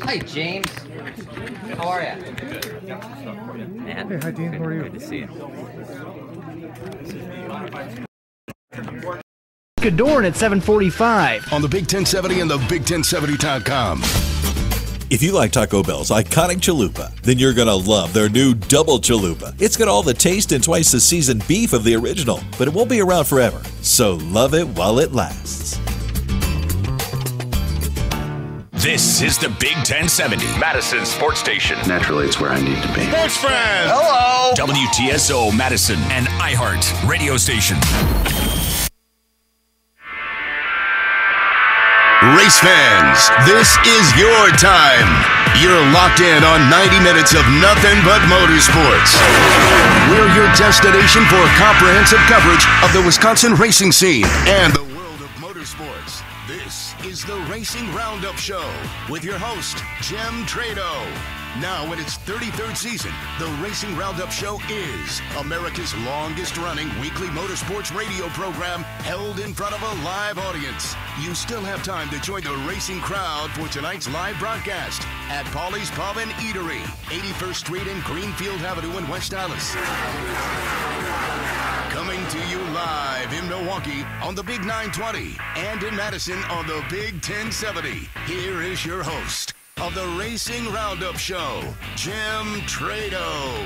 Hi, James. How are you? Man. Hey, hi, Dean. How are you? Good to see you. Dorn at 7:45 on the Big 1070 and the Big1070.com. If you like Taco Bell's iconic chalupa, then you're going to love their new Double Chalupa. It's got all the taste and twice the seasoned beef of the original, but it won't be around forever. So love it while it lasts. This is the Big 1070, Madison Sports Station. Naturally, it's where I need to be. Sports fans! Hello! WTSO Madison and iHeart radio station. Race fans, this is your time. You're locked in on 90 minutes of nothing but motorsports. We're your destination for comprehensive coverage of the Wisconsin racing scene and the world of motorsports. This is the Racing Roundup Show with your host, Jim Trado. Now in its 33rd season, the Racing Roundup Show is America's longest-running weekly motorsports radio program held in front of a live audience. You still have time to join the racing crowd for tonight's live broadcast at Paulie's Pub and Eatery, 81st Street and Greenfield Avenue in West Dallas. Coming to you live in Milwaukee on the Big 920 and in Madison on the Big 1070. Here is your host of the Racing Roundup Show, Jim Trado.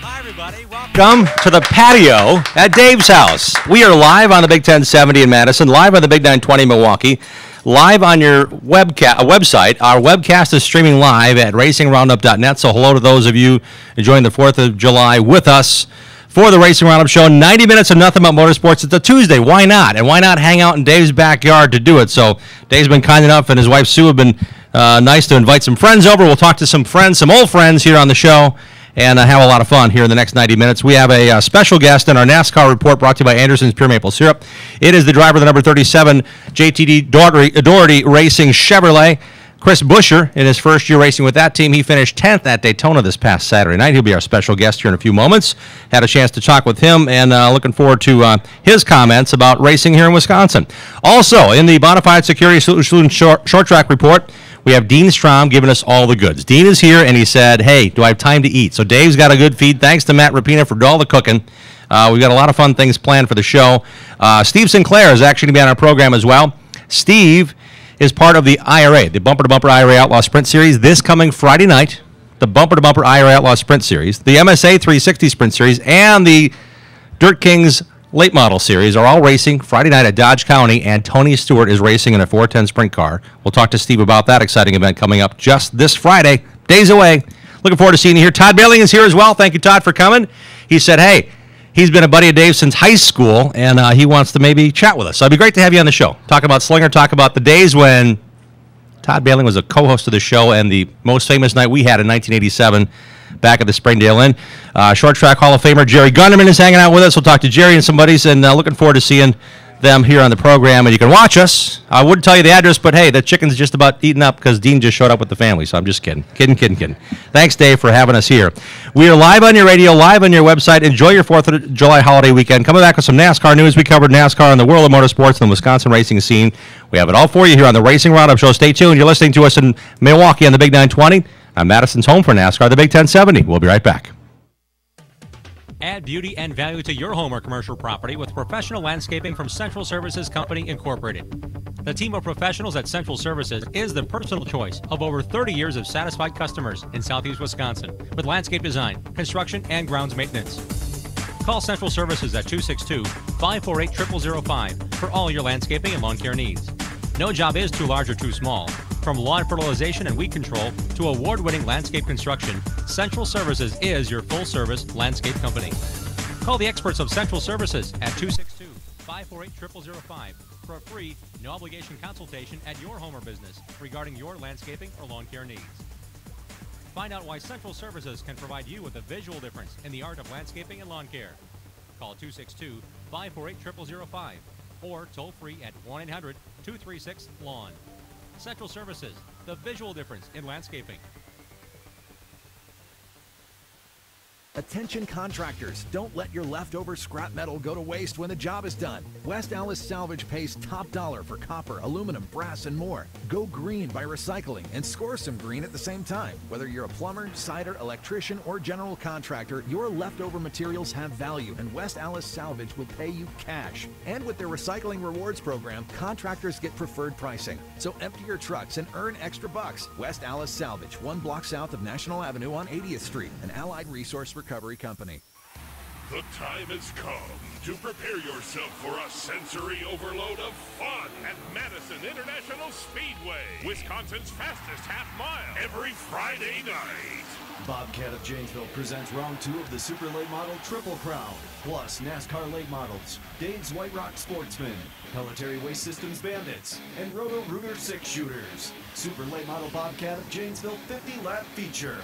Hi, everybody. Welcome to the patio at Dave's house. We are live on the Big 1070 in Madison, live on the Big 920 Milwaukee, live on your website. Our webcast is streaming live at racingroundup.net, so hello to those of you enjoying the 4th of July with us for the Racing Roundup Show. 90 minutes of nothing but motorsports. It's a Tuesday. Why not? And why not hang out in Dave's backyard to do it? So Dave's been kind enough, and his wife Sue have been nice to invite some friends over. We'll talk to some friends, some old friends here on the show, and have a lot of fun here in the next 90 minutes. We have a special guest in our NASCAR report brought to you by Anderson's Pure Maple Syrup. It is the driver of the number 37 JTD Doherty Racing Chevrolet, Chris Buescher. In his first year racing with that team, he finished 10th at Daytona this past Saturday night. He'll be our special guest here in a few moments. Had a chance to talk with him, and looking forward to his comments about racing here in Wisconsin. Also, in the Bonafide Security Solutions short track report, we have Dean Strom giving us all the goods. Dean is here, and he said, hey, do I have time to eat? So Dave's got a good feed. Thanks to Matt Rapina for all the cooking. We've got a lot of fun things planned for the show. Steve Sinclair is actually going to be on our program as well. Steve is part of the IRA, the Bumper to Bumper IRA Outlaw Sprint Series, this coming Friday night. The Bumper to Bumper IRA Outlaw Sprint Series, the MSA 360 Sprint Series, and the Dirt Kings Late Model Series are all racing Friday night at Dodge County, and Tony Stewart is racing in a 410 sprint car. We'll talk to Steve about that exciting event coming up just this Friday, days away. Looking forward to seeing you here. Todd Bailing is here as well. Thank you, Todd, for coming. He said, hey, he's been a buddy of Dave since high school, and he wants to maybe chat with us. So it'd be great to have you on the show. Talk about Slinger, talk about the days when Todd Bailing was a co-host of the show and the most famous night we had in 1987 back at the Springdale Inn. Short Track Hall of Famer Jerry Gunderman is hanging out with us. We'll talk to Jerry and some buddies, and looking forward to seeing them here on the program. And you can watch us. I wouldn't tell you the address, but hey, the chicken's just about eaten up because Dean just showed up with the family, so I'm just kidding. Kidding. Thanks, Dave, for having us here. We are live on your radio, live on your website. Enjoy your 4th of July holiday weekend. Coming back with some NASCAR news. We covered NASCAR in the world of motorsports and the Wisconsin racing scene. We have it all for you here on the Racing Roundup Show. Stay tuned. You're listening to us in Milwaukee on the Big 920. On Madison's home for NASCAR, the Big 1070. We'll be right back. Add beauty and value to your home or commercial property with professional landscaping from Central Services Company Incorporated. The team of professionals at Central Services is the personal choice of over 30 years of satisfied customers in Southeast Wisconsin with landscape design, construction, and grounds maintenance. Call Central Services at 262-548-0005 for all your landscaping and lawn care needs. No job is too large or too small. From lawn fertilization and weed control to award-winning landscape construction, Central Services is your full-service landscape company. Call the experts of Central Services at 262-548-0005 for a free, no-obligation consultation at your home or business regarding your landscaping or lawn care needs. Find out why Central Services can provide you with a visual difference in the art of landscaping and lawn care. Call 262-548-0005 or toll free at 1-800-236-LAWN. Central Services, the visual difference in landscaping. Attention contractors, don't let your leftover scrap metal go to waste when the job is done. West Allis Salvage pays top dollar for copper, aluminum, brass, and more. Go green by recycling and score some green at the same time. Whether you're a plumber, cider, electrician, or general contractor, your leftover materials have value, and West Allis Salvage will pay you cash. And with their recycling rewards program, contractors get preferred pricing. So empty your trucks and earn extra bucks. West Allis Salvage, 1 block south of National Avenue on 80th Street, an Allied Resource Recovery Company. The time has come to prepare yourself for a sensory overload of fun at Madison International Speedway, Wisconsin's fastest half mile, every Friday night. Bobcat of Janesville presents round 2 of the Super Late Model Triple Crown, plus NASCAR Late Models, Dave's White Rock Sportsman, Pelletary Waste Systems Bandits, and Roto-Rooter 6-shooters. Super Late Model Bobcat of Janesville 50-lap feature.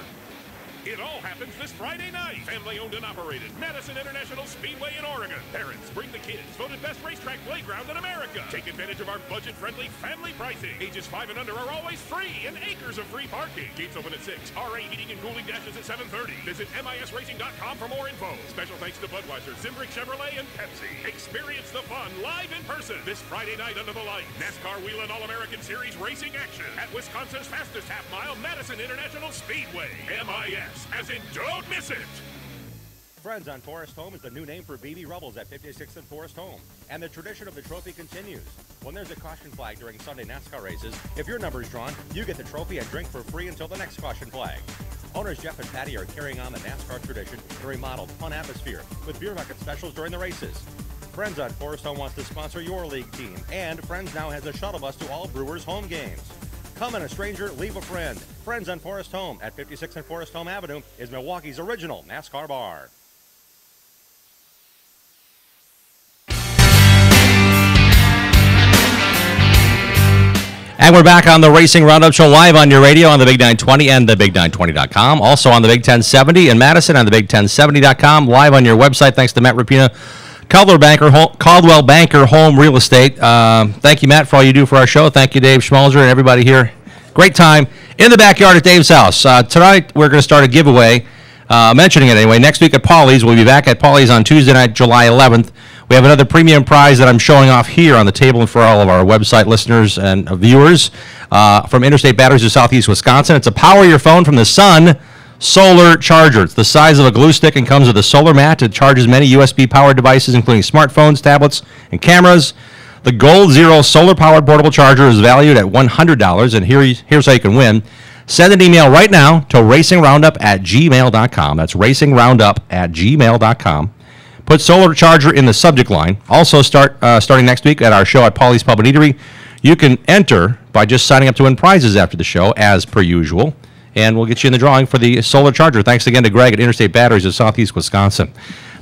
It all happens this Friday night. Family owned and operated. Madison International Speedway in Oregon. Parents, bring the kids. Voted best racetrack playground in America. Take advantage of our budget-friendly family pricing. Ages 5 and under are always free, and acres of free parking. Gates open at 6. RA heating and cooling dashes at 7:30. Visit MISRacing.com for more info. Special thanks to Budweiser, Zimbrick Chevrolet, and Pepsi. Experience the fun live in person this Friday night under the lights. NASCAR Whelen All-American Series racing action at Wisconsin's fastest half mile, Madison International Speedway. MIS. As in, don't miss it! Friends on Forest Home is the new name for BB Rebels at 56th and Forest Home. And the tradition of the trophy continues. When there's a caution flag during Sunday NASCAR races, if your number is drawn, you get the trophy and drink for free until the next caution flag. Owners Jeff and Patty are carrying on the NASCAR tradition in a remodeled, fun atmosphere with beer bucket specials during the races. Friends on Forest Home wants to sponsor your league team, and Friends now has a shuttle bus to all Brewers home games. Come in a stranger, leave a friend. Friends on Forest Home at 56th and Forest Home Avenue is Milwaukee's original NASCAR bar. And we're back on the Racing Roundup Show live on your radio on the Big 920 and the Big920.com. Also on the Big 1070 in Madison on the Big1070.com. Live on your website. Thanks to Matt Rapina, Caldwell Banker Home Real Estate. Thank you, Matt, for all you do for our show. Thank you, Dave Schmalzer, and everybody here. Great time in the backyard at Dave's house. Tonight, we're going to start a giveaway, mentioning it anyway. Next week at Paulie's. We'll be back at Paulie's on Tuesday night, July 11th. We have another premium prize that I'm showing off here on the table for all of our website listeners and viewers from Interstate Batteries of Southeast Wisconsin. It's a power your phone from the sun solar charger. It's the size of a glue stick and comes with a solar mat. It charges many USB-powered devices, including smartphones, tablets, and cameras. The Gold Zero solar-powered portable charger is valued at $100, and here's how you can win. Send an email right now to racingroundup@gmail.com. That's racingroundup@gmail.com. Put solar charger in the subject line. Also, starting next week at our show at Paulie's Pub and Eatery, you can enter by just signing up to win prizes after the show, as per usual. And we'll get you in the drawing for the solar charger. Thanks again to Greg at Interstate Batteries of Southeast Wisconsin.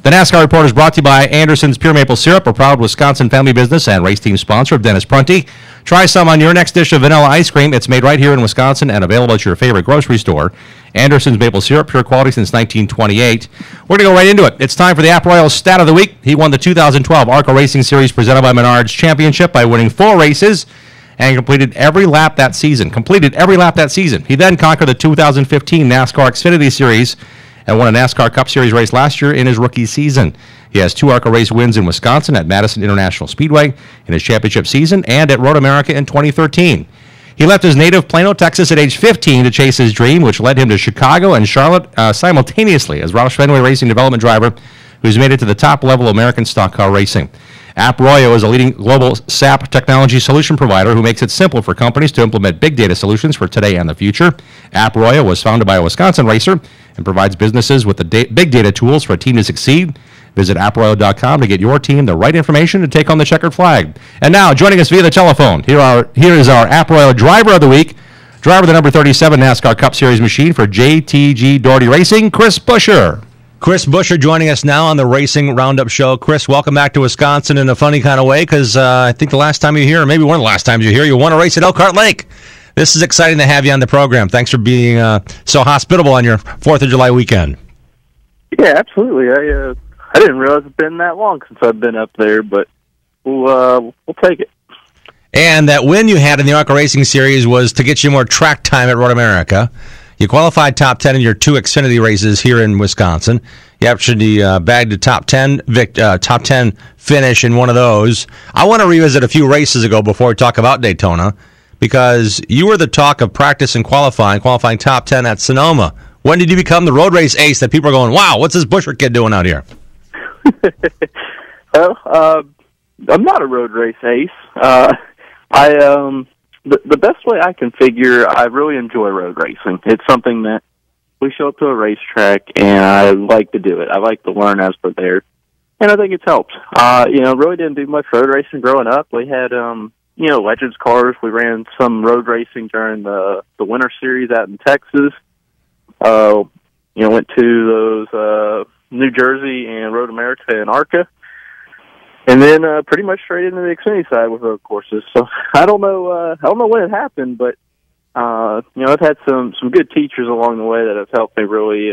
The NASCAR Report is brought to you by Anderson's Pure Maple Syrup, a proud Wisconsin family business and race team sponsor of Dennis Prunty. Try some on your next dish of vanilla ice cream. It's made right here in Wisconsin and available at your favorite grocery store. Anderson's Maple Syrup, pure quality since 1928. We're going to go right into it. It's time for the App Royal Stat of the Week. He won the 2012 ARCA Racing Series presented by Menards Championship by winning 4 races and completed every lap that season. He then conquered the 2015 NASCAR Xfinity Series and won a NASCAR Cup Series race last year in his rookie season. He has 2 ARCA race wins in Wisconsin at Madison International Speedway in his championship season and at Road America in 2013. He left his native Plano, Texas at age 15 to chase his dream, which led him to Chicago and Charlotte simultaneously as Roush Fenway Racing development driver who's made it to the top level of American stock car racing. App Royal is a leading global SAP technology solution provider who makes it simple for companies to implement big data solutions for today and the future. App Royal was founded by a Wisconsin racer and provides businesses with the big data tools for a team to succeed. Visit approyal.com to get your team the right information to take on the checkered flag. And now, joining us via the telephone, here is our App Royal Driver of the Week, driver of the number 37 NASCAR Cup Series machine for JTG Doherty Racing, Chris Buescher. Chris Buescher joining us now on the Racing Roundup Show. Chris, welcome back to Wisconsin in a funny kind of way because I think the last time you're here, or maybe one of the last times you're here, you won a race at Elkhart Lake. This is exciting to have you on the program. Thanks for being so hospitable on your 4th of July weekend. Yeah, absolutely. I didn't realize it's been that long since I've been up there, but we'll take it. And that win you had in the ARCA Racing Series was to get you more track time at Road America. You qualified top 10 in your 2 Xfinity races here in Wisconsin. You actually bagged a top 10 finish in one of those. I want to revisit a few races ago before we talk about Daytona, because you were the talk of practice and qualifying top 10 at Sonoma. When did you become the road race ace that people are going, wow, what's this Busher kid doing out here? Well, I'm not a road race ace. The best way I can figure, I really enjoy road racing. It's something that we show up to a racetrack, and I like to do it. I like to learn as we're there, and I think it's helped. Really didn't do much road racing growing up. We had, Legends cars. We ran some road racing during the Winter Series out in Texas. Went to those New Jersey and Road America and ARCA. And then pretty much straight into the Xfinity side with road courses. So I don't know when it happened, but I've had some good teachers along the way that have helped me really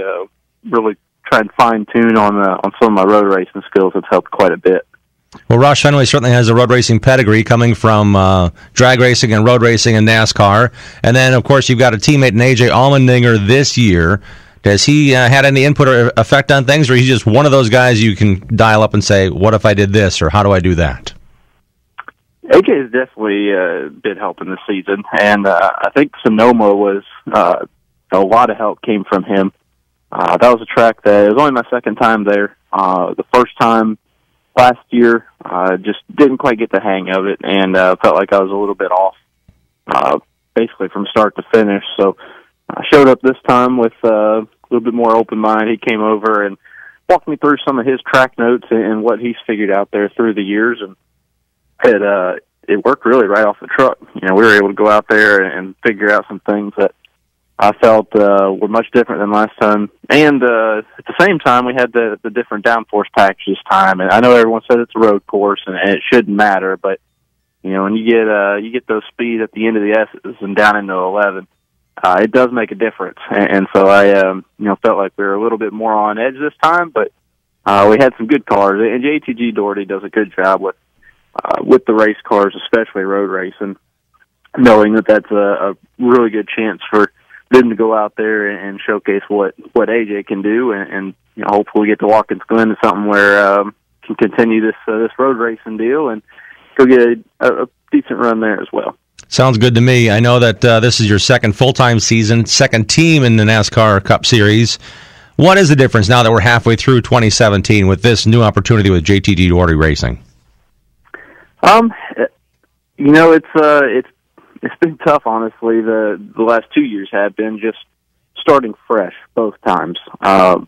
try and fine tune on some of my road racing skills. It's helped quite a bit. Well, Ross Fenway certainly has a road racing pedigree coming from drag racing and road racing and NASCAR. And then, of course, you've got a teammate in A.J. Allmendinger this year. Has he had any input or effect on things, or is he just one of those guys you can dial up and say, what if I did this, or how do I do that? AJ has definitely been helping this season, and I think Sonoma was a lot of help came from him. That was a track that it was only my second time there. The first time last year, just didn't quite get the hang of it, and felt like I was a little bit off, basically from start to finish. So I showed up this time with a little bit more open mind. He came over and walked me through some of his track notes and what he's figured out there through the years, and it worked really right off the truck. We were able to go out there and figure out some things that I felt were much different than last time. And at the same time, we had the different downforce package this time. And I know everyone said it's a road course and it shouldn't matter, but when you get those speeds at the end of the S's and down into 11, it does make a difference. And so I felt like we were a little bit more on edge this time, but we had some good cars. And JTG Doherty does a good job with the race cars, especially road racing, knowing that that's a really good chance for them to go out there and showcase what AJ can do, and hopefully get to Watkins Glen to something where can continue this road racing deal and go get a decent run there as well. Sounds good to me. I know that this is your second full-time season, second team in the NASCAR Cup Series. What is the difference now that we're halfway through 2017 with this new opportunity with JTG Doherty Racing? It's been tough, honestly. The last 2 years have been just starting fresh both times. When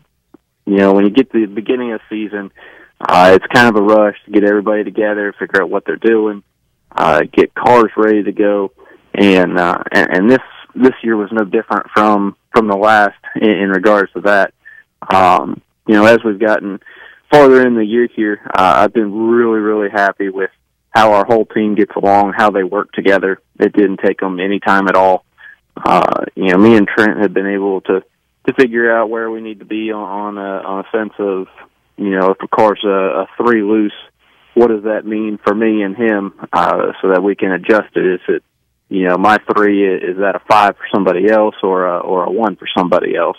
you get to the beginning of the season, it's kind of a rush to get everybody together, figure out what they're doing, get cars ready to go, and this year was no different from the last in regards to that. As we've gotten farther in the year here, I've been really, really happy with how our whole team gets along, how they work together. It didn't take them any time at all. Me and Trent have been able to figure out where we need to be on a sense of, if a car's a 3 loose, what does that mean for me and him, so that we can adjust it. Is it, my 3, is that a 5 for somebody else or a 1 for somebody else?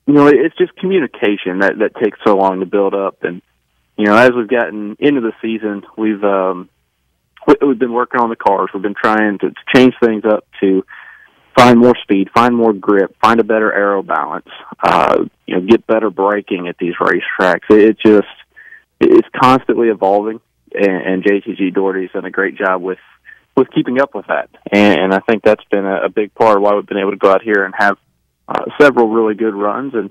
It's just communication that takes so long to build up. And, as we've gotten into the season, we've been working on the cars. We've been trying to change things up to find more speed, find more grip, find a better aero balance, get better braking at these racetracks. It's constantly evolving, and JTG Doherty's done a great job with keeping up with that. And I think that's been a big part of why we've been able to go out here and have several really good runs, and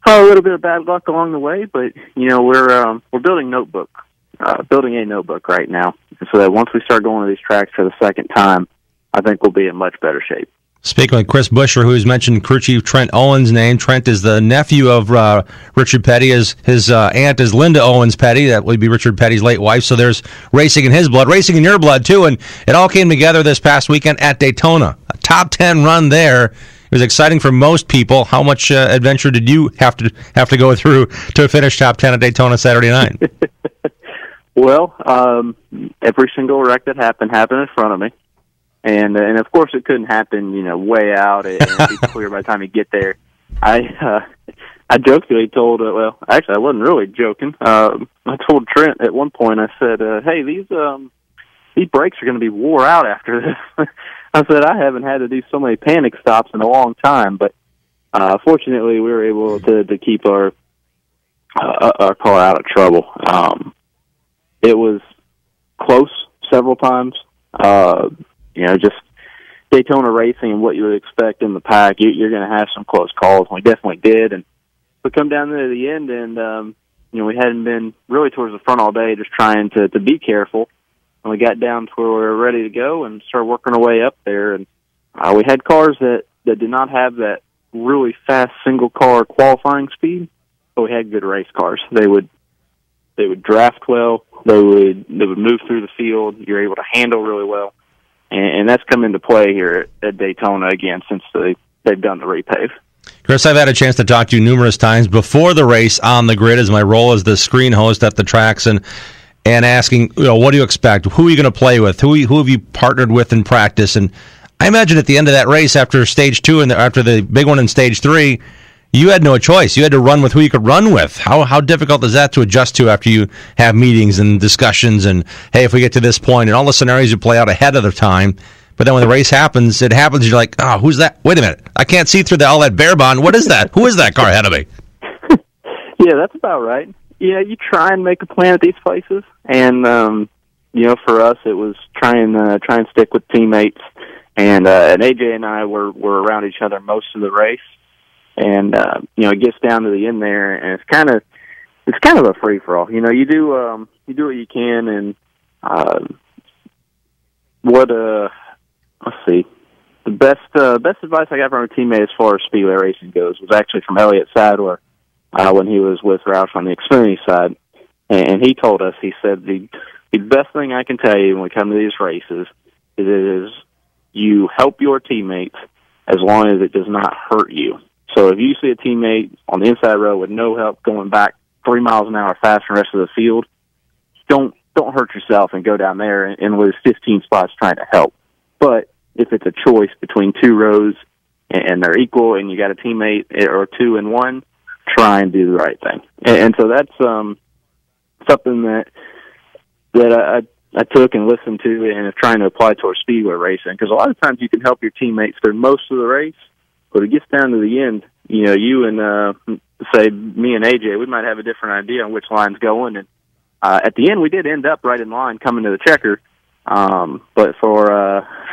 a little bit of bad luck along the way, but we're building a notebook right now, so that once we start going to these tracks for the second time, I think we'll be in much better shape. Speaking with Chris Busher, who's mentioned crew chief Trent Owens' name. Trent is the nephew of Richard Petty. His aunt is Linda Owens Petty. That would be Richard Petty's late wife. So there's racing in his blood, racing in your blood too. And it all came together this past weekend at Daytona. A top 10 run there. It was exciting for most people. How much adventure did you have to go through to finish top 10 at Daytona Saturday night? Well, every single wreck that happened in front of me. And of course it couldn't happen, way out and be clear by the time you get there. I jokingly told, well, actually I wasn't really joking. I told Trent at one point, I said, hey, these brakes are going to be wore out after this. I said, I haven't had to do so many panic stops in a long time, but fortunately we were able to keep our car out of trouble. It was close several times. Just Daytona racing and what you would expect in the pack, you're going to have some close calls. We definitely did, and we come down to the end, and we hadn't been really towards the front all day, just trying to be careful. And we got down to where we were ready to go and started working our way up there. And we had cars that did not have that really fast single car qualifying speed, but we had good race cars. They would draft well. They would move through the field. You're able to handle really well. And that's come into play here at Daytona again since they've done the repave. Chris, I've had a chance to talk to you numerous times before the race on the grid as my role as the screen host at the tracks and asking, what do you expect? Who are you going to play with? Who have you partnered with in practice? And I imagine at the end of that race, after stage 2 and after the big one in stage 3, you had no choice. You had to run with who you could run with. How difficult is that to adjust to after you have meetings and discussions and, hey, if we get to this point, and all the scenarios you play out ahead of the time, but then when the race happens, it happens, you're like, oh, who's that? Wait a minute. I can't see through all that bear bond. What is that? Who is that car ahead of me? Yeah, that's about right. Yeah, you try and make a plan at these places, and for us, it was try and stick with teammates, and AJ and I were around each other most of the race. And it gets down to the end there, and it's kind of a free for all. You do what you can, and let's see, the best advice I got from our teammate as far as speedway racing goes was actually from Elliott Sadler when he was with Roush on the Xfinity side, and he told us, he said the best thing I can tell you when we come to these races is you help your teammates as long as it does not hurt you. So if you see a teammate on the inside row with no help going back 3 miles an hour faster than the rest of the field, don't hurt yourself and go down there and lose 15 spots trying to help. But if it's a choice between 2 rows and they're equal and you got a teammate or 2 and 1, try and do the right thing. And so that's something that I took and listened to and is trying to apply towards speedway racing, because a lot of times you can help your teammates through most of the race. But it gets down to the end, you and, say, me and AJ, we might have a different idea on which line's going. And at the end, we did end up right in line coming to the checker. But for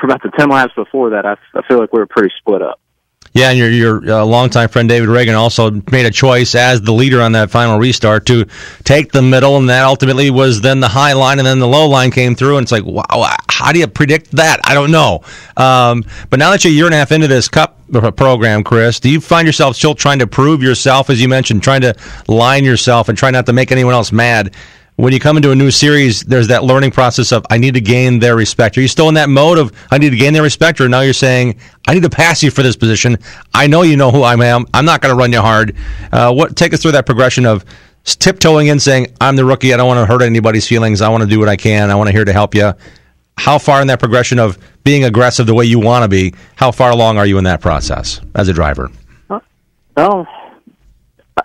about the 10 laps before that, I feel like we were pretty split up. Yeah, and your longtime friend David Reagan also made a choice as the leader on that final restart to take the middle, and that ultimately was then the high line, and then the low line came through, and it's like, wow, how do you predict that? I don't know. But now that you're a year and a half into this Cup program, Chris, do you find yourself still trying to prove yourself, as you mentioned, trying to line yourself and try not to make anyone else mad? When you come into a new series, there's that learning process of, I need to gain their respect. Are you still in that mode of, I need to gain their respect, or now you're saying, I need to pass you for this position. I know you know who I am. I'm not going to run you hard. Take us through that progression of tiptoeing in, saying, I'm the rookie. I don't want to hurt anybody's feelings. I want to do what I can. I want to here to help you. How far in that progression of being aggressive the way you want to be, how far along are you in that process as a driver? Well,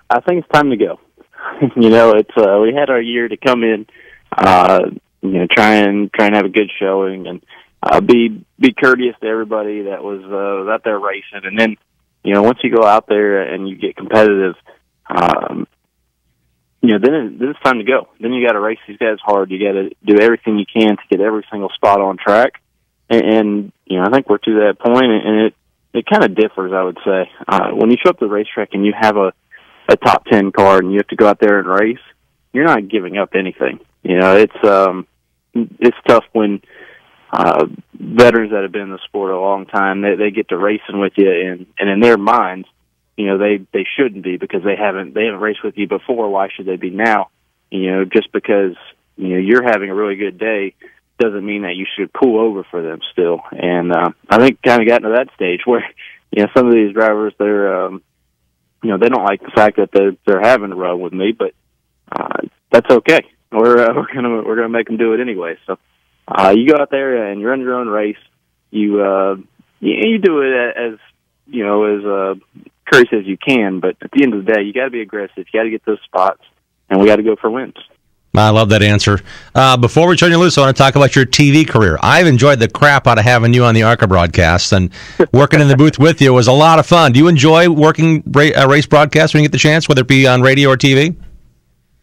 I think it's time to go. It's we had our year to come in, try and have a good showing and be courteous to everybody that was out there racing. And then, once you go out there and you get competitive, then it's time to go. Then you got to race these guys hard. You got to do everything you can to get every single spot on track. And I think we're to that point, and it kind of differs, I would say. When you show up to the racetrack and you have a top 10 car and you have to go out there and race, you're not giving up anything. It's tough when veterans that have been in the sport a long time, they get to racing with you, and in their minds, they shouldn't be, because they haven't raced with you before. Why should they be now? Just because you're having a really good day doesn't mean that you should pull over for them still. And I think kind of gotten to that stage where some of these drivers, they're they don't like the fact that they're having to run with me, but that's okay. We're gonna make them do it anyway. So you go out there and you run your own race. you do it as courteous as you can. But at the end of the day, you got to be aggressive. You got to get those spots, and we got to go for wins. I love that answer. Before we turn you loose, I want to talk about your TV career. I've enjoyed the crap out of having you on the ARCA broadcasts, and working in the booth with you was a lot of fun. Do you enjoy working race broadcasts when you get the chance, whether it be on radio or TV?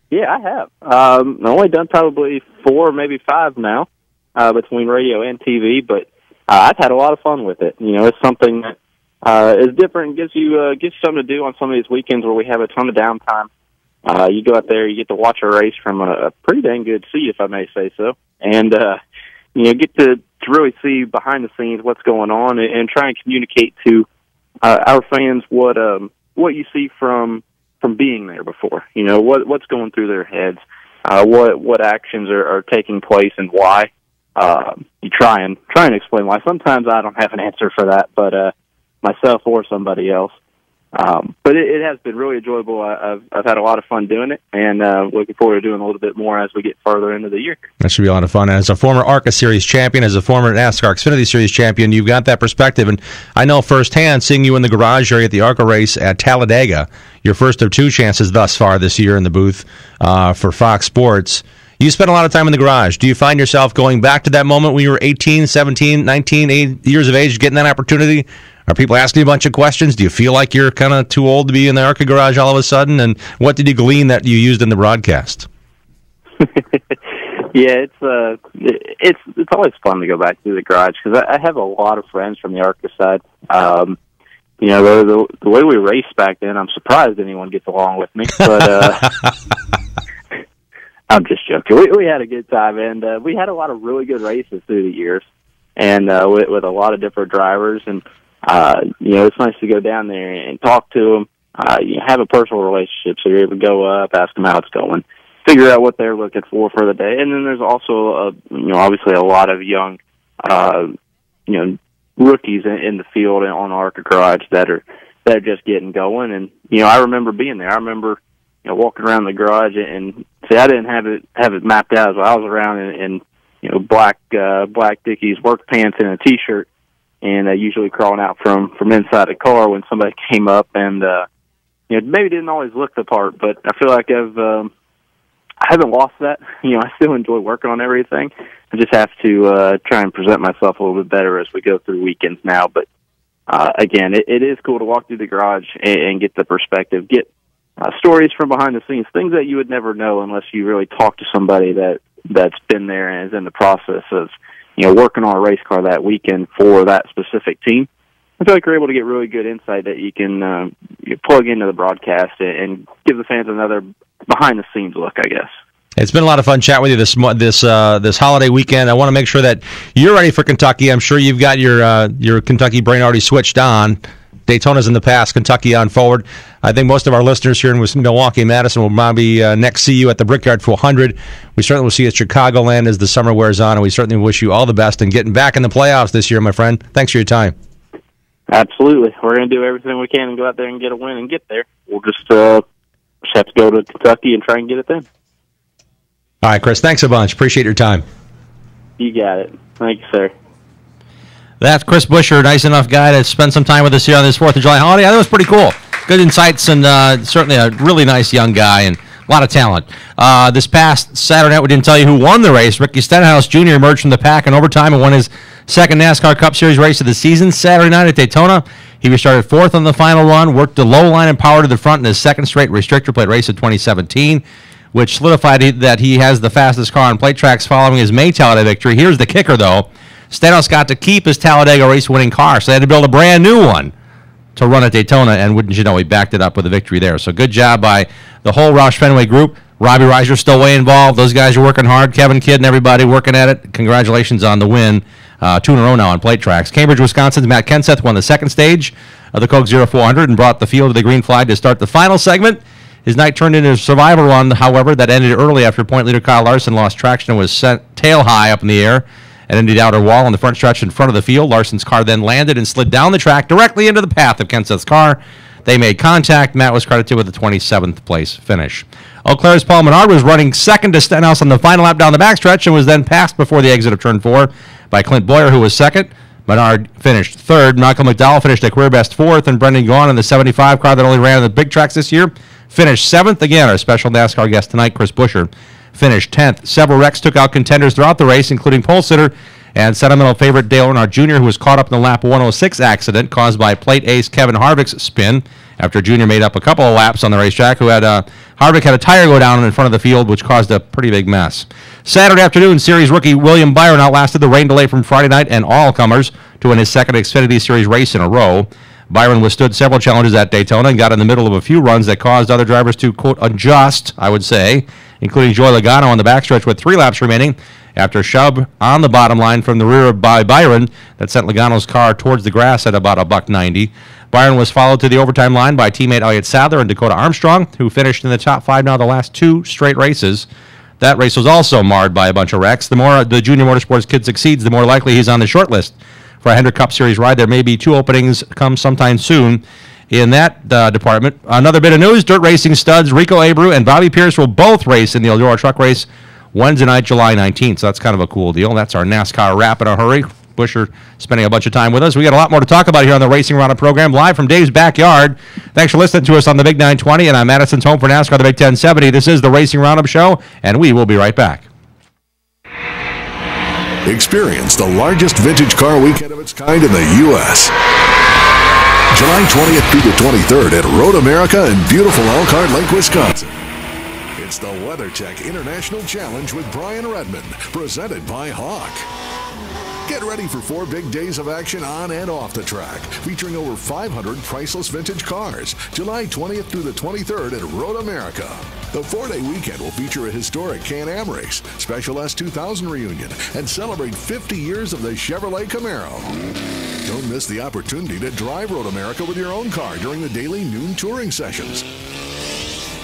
Yeah, I have. I've only done probably 4, maybe 5 now, between radio and TV, but I've had a lot of fun with it. It's something that is different and gives you something to do on some of these weekends where we have a ton of downtime. You go out there, you get to watch a race from a pretty dang good seat, if I may say so, and get to really see behind the scenes what's going on and try and communicate to our fans what you see from being there before. What's going through their heads, what actions are taking place and why. You try and explain why. Sometimes I don't have an answer for that, but myself or somebody else. But it has been really enjoyable. I've had a lot of fun doing it, and looking forward to doing a little bit more as we get further into the year. That should be a lot of fun. As a former ARCA Series champion, as a former NASCAR Xfinity Series champion, you've got that perspective, and I know firsthand, seeing you in the garage area at the ARCA race at Talladega, your first of 2 chances thus far this year in the booth for Fox Sports. You spent a lot of time in the garage. Do you find yourself going back to that moment when you were 18, 17, 19 years of age, getting that opportunity? Are people asking you a bunch of questions? Do you feel like you're kind of too old to be in the ARCA garage all of a sudden? And what did you glean that you used in the broadcast? Yeah, it's always fun to go back to the garage because I have a lot of friends from the ARCA side. The way we raced back then, I'm surprised anyone gets along with me. But I'm just joking. We had a good time, and we had a lot of really good races through the years, and with a lot of different drivers. And it's nice to go down there and talk to them. Have a personal relationship, so you're able to go up, ask them how it's going, figure out what they're looking for the day. And then there's also, obviously a lot of young, rookies in the field and on ARCA garage that are just getting going. And I remember being there. I remember walking around the garage and see, I didn't have it mapped out. So I was around in black Dickies work pants and a t-shirt, and usually crawling out from inside the car when somebody came up and maybe didn't always look the part, but I feel like I haven't lost that. I still enjoy working on everything. I just have to try and present myself a little bit better as we go through weekends now. But again, it is cool to walk through the garage and get the perspective, get stories from behind the scenes, things that you would never know unless you really talk to somebody that's been there and is in the process of working on a race car that weekend for that specific team. I feel like you're able to get really good insight that you can plug into the broadcast and give the fans another behind-the-scenes look, I guess. It's been a lot of fun chatting with you this holiday weekend. I want to make sure that you're ready for Kentucky. I'm sure you've got your Kentucky brain already switched on. Daytona's in the past, Kentucky on forward. I think most of our listeners here in Milwaukee and Madison will probably next see you at the Brickyard 400. We certainly will see you at Chicagoland as the summer wears on, and we certainly wish you all the best in getting back in the playoffs this year, my friend. Thanks for your time. Absolutely. We're going to do everything we can and go out there and get a win and get there. We'll just have to go to Kentucky and try and get it then. All right, Chris, thanks a bunch. Appreciate your time. You got it. Thank you, sir. That's Chris Buescher, nice enough guy to spend some time with us here on this 4th of July holiday. I thought it was pretty cool. Good insights and certainly a really nice young guy and a lot of talent. This past Saturday night, we didn't tell you who won the race. Ricky Stenhouse Jr. emerged from the pack in overtime and won his second NASCAR Cup Series race of the season Saturday night at Daytona. He restarted 4th on the final run, worked the low line and power to the front in his second straight restrictor plate race of 2017, which solidified that he has the fastest car on plate tracks following his May Talladega victory. Here's the kicker, though. Stenhouse got to keep his Talladega race-winning car, so they had to build a brand-new one to run at Daytona, and wouldn't you know, he backed it up with a victory there. So good job by the whole Roush Fenway group. Robbie Reiser still way involved. Those guys are working hard. Kevin Kidd and everybody working at it. Congratulations on the win. 2 in a row now on plate tracks. Cambridge, Wisconsin's Matt Kenseth won the second stage of the Coke 0400 and brought the field to the green flag to start the final segment. His night turned into a survival run, however, that ended early after point leader Kyle Larson lost traction and was sent tail high up in the air and into the outer wall on the front stretch in front of the field. Larson's car then landed and slid down the track directly into the path of Kenseth's car. They made contact. Matt was credited with a 27th place finish. Eau Claire's Paul Menard was running second to Stenhouse on the final lap down the backstretch and was then passed before the exit of turn 4 by Clint Boyer, who was second. Menard finished third. Malcolm McDowell finished a career best fourth, and Brendan Gaughan in the 75 car that only ran on the big tracks this year finished seventh. Again, our special NASCAR guest tonight, Chris Buescher, finished 10th. Several wrecks took out contenders throughout the race, including pole sitter and sentimental favorite Dale Earnhardt Jr., who was caught up in the lap 106 accident caused by plate ace Kevin Harvick's spin after Jr. made up a couple of laps on the racetrack. Harvick had a tire go down in front of the field, which caused a pretty big mess. Saturday afternoon, Series rookie William Byron outlasted the rain delay from Friday night and all comers to win his second Xfinity Series race in a row. Byron withstood several challenges at Daytona and got in the middle of a few runs that caused other drivers to, quote, adjust, I would say, including Joey Logano on the backstretch with 3 laps remaining after a shove on the bottom line from the rear by Byron that sent Logano's car towards the grass at about $1.90. Byron was followed to the overtime line by teammate Elliott Sadler and Dakota Armstrong, who finished in the top 5 now the last 2 straight races. That race was also marred by a bunch of wrecks. The more the Junior Motorsports kid succeeds, the more likely he's on the short list for a Hendrick Cup Series ride. There may be 2 openings come sometime soon in that department. Another bit of news, dirt racing studs Rico Abreu and Bobby Pierce will both race in the Eldora Truck Race Wednesday night, July 19th. So that's kind of a cool deal. That's our NASCAR wrap in a hurry. Buescher spending a bunch of time with us. We got a lot more to talk about here on the Racing Roundup program, live from Dave's backyard. Thanks for listening to us on the Big 920 and on Madison's home for NASCAR, the Big 1070. This is the Racing Roundup Show, and we will be right back. Experience the largest vintage car weekend of its kind in the U.S. July 20th through the 23rd at Road America in beautiful Elkhart Lake, Wisconsin. It's the WeatherTech International Challenge with Brian Redmond, presented by Hawk. Get ready for 4 big days of action on and off the track, featuring over 500 priceless vintage cars, July 20th through the 23rd at Road America. The 4-day weekend will feature a historic Can-Am race, special S2000 reunion, and celebrate 50 years of the Chevrolet Camaro. Don't miss the opportunity to drive Road America with your own car during the daily noon touring sessions.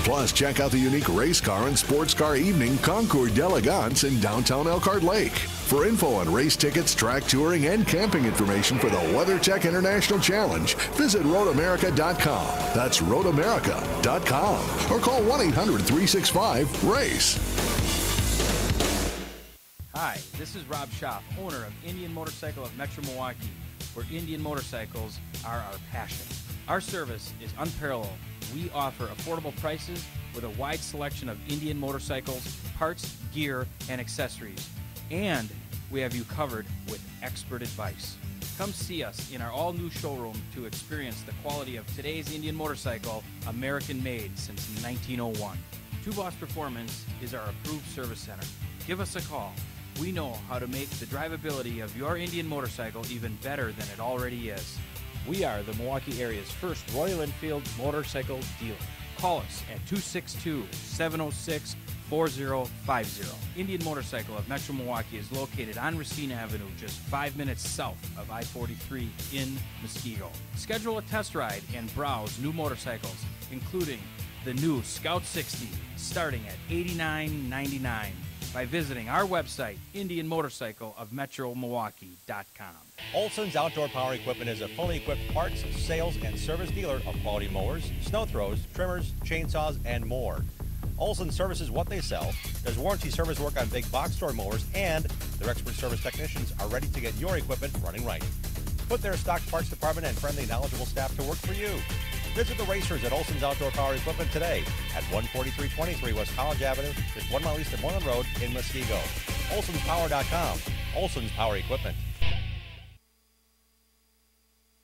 Plus, check out the unique race car and sports car evening Concours d'Elegance in downtown Elkhart Lake. For info on race tickets, track touring, and camping information for the WeatherTech International Challenge, visit roadamerica.com. That's roadamerica.com. Or call 1-800-365-RACE. Hi, this is Rob Schaff, owner of Indian Motorcycle of Metro Milwaukee, where Indian motorcycles are our passion. Our service is unparalleled. We offer affordable prices with a wide selection of Indian motorcycles, parts, gear, and accessories. And we have you covered with expert advice. Come see us in our all-new showroom to experience the quality of today's Indian motorcycle, American-made since 1901. Two Boss Performance is our approved service center. Give us a call. We know how to make the drivability of your Indian motorcycle even better than it already is. We are the Milwaukee area's first Royal Enfield motorcycle dealer. Call us at 262-706-4050. Indian Motorcycle of Metro Milwaukee is located on Racine Avenue, just 5 minutes south of I-43 in Muskego. Schedule a test ride and browse new motorcycles, including the new Scout 60, starting at $89.99. by visiting our website, IndianMotorcycleOfMetroMilwaukee.com. Olson's Outdoor Power Equipment is a fully equipped parts, sales, and service dealer of quality mowers, snow throws, trimmers, chainsaws, and more. Olson services what they sell, does warranty service work on big box store mowers, and their expert service technicians are ready to get your equipment running right. Put their stock parts department and friendly, knowledgeable staff to work for you. Visit the racers at Olson's Outdoor Power Equipment today at 14323 West College Avenue, just 1 mile east of Moreland Road in Muskego. Olson'sPower.com. Olson's Power Equipment.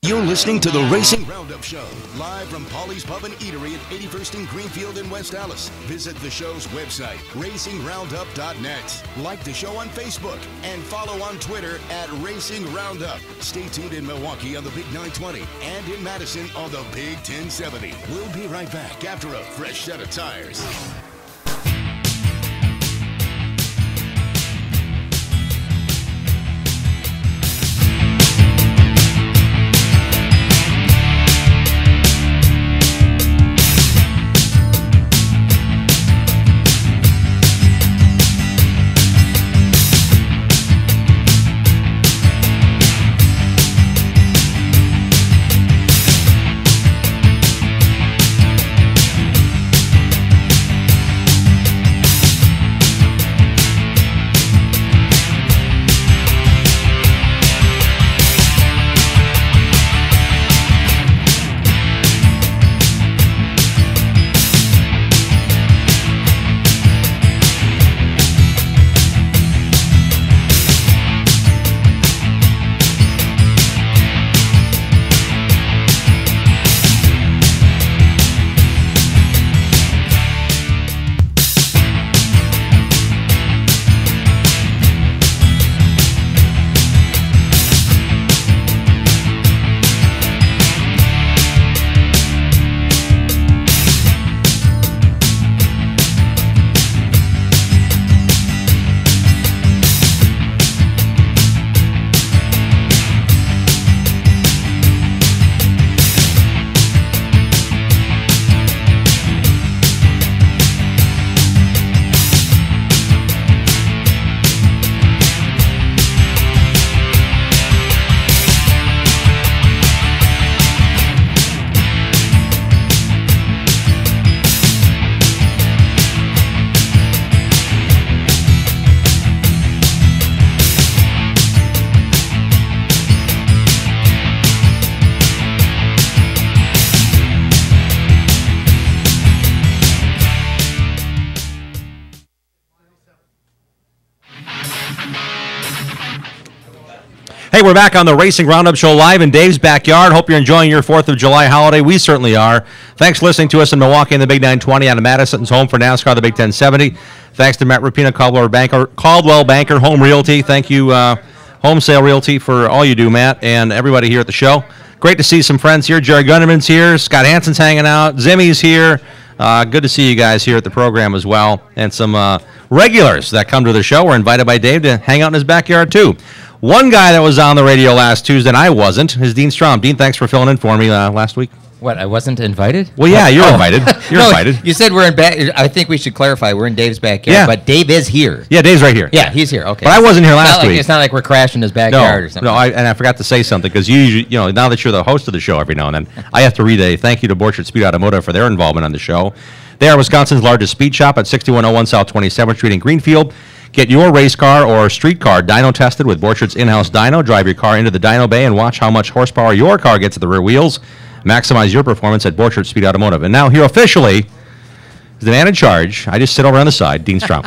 You're listening to the Racing Roundup Show, live from Paulie's Pub and Eatery at 81st and Greenfield in West Allis. Visit the show's website, racingroundup.net. Like the show on Facebook and follow on Twitter at Racing Roundup. Stay tuned in Milwaukee on the Big 920 and in Madison on the Big 1070. We'll be right back after a fresh set of tires. we're back on the Racing Roundup Show live in Dave's backyard. Hope you're enjoying your 4th of July holiday. We certainly are. Thanks for listening to us in Milwaukee in the Big 920 out of Madison's home for NASCAR, the Big 1070. Thanks to Matt Rapina, Caldwell Banker Home Realty. Thank you, Home Sale Realty, for all you do, Matt, and everybody here at the show. Great to see some friends here. Jerry Gunderman's here. Scott Hansen's hanging out. Zimmy's here. Good to see you guys here at the program as well. And some regulars that come to the show were invited by Dave to hang out in his backyard, too. One guy that was on the radio last Tuesday, and I wasn't, is Dean Strom. Dean, thanks for filling in for me last week. What, I wasn't invited? Well, yeah, you're invited. You're invited. You said we're in I think we should clarify, we're in Dave's backyard, but Dave is here. Yeah, Dave's right here. Yeah, he's here, okay. But I wasn't here last week. It's not like we're crashing his backyard or something. No, and I forgot to say something, because usually, now that you're the host of the show every now and then, I have to read a thank you to Borchert Speed Automotive for their involvement on the show. They are Wisconsin's largest speed shop at 6101 South 27th Street in Greenfield. Get your race car or street car dyno tested with Borchert's in-house dyno. Drive your car into the dyno bay and watch how much horsepower your car gets at the rear wheels. Maximize your performance at Borchert Speed Automotive. And now here officially is the man in charge. I just sit over on the side, Dean Strom.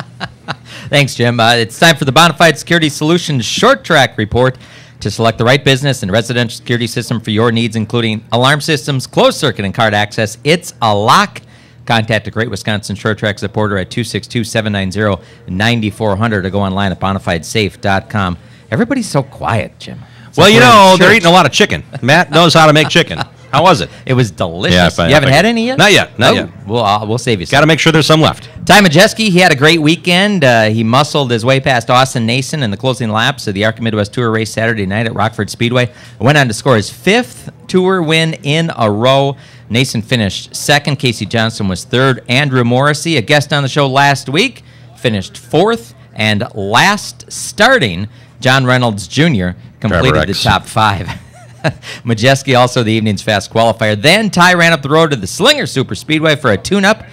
Thanks, Jim. It's time for the Bonafide Security Solutions Short Track Report to select the right business and residential security system for your needs, including alarm systems, closed circuit, and card access. It's a lock. Contact a Great Wisconsin Short Track supporter at 262-790-9400 or go online at bonafidesafe.com. Everybody's so quiet, Jim. Well, they're eating a lot of chicken. Matt knows how to make chicken. How was it? It was delicious. You haven't had any yet? Not yet. Not yet. We'll save you some. Got to make sure there's some left. Ty Majeski, he had a great weekend. He muscled his way past Austin Nason in the closing laps of the ARCA Midwest Tour race Saturday night at Rockford Speedway. Went on to score his 5th Tour win in a row. Nason finished 2nd. Casey Johnson was 3rd. Andrew Morrissey, a guest on the show last week, finished 4th. And last starting, John Reynolds Jr. completed the top 5. Majeski, also the evening's fast qualifier. Then Ty ran up the road to the Slinger Super Speedway for a tune-up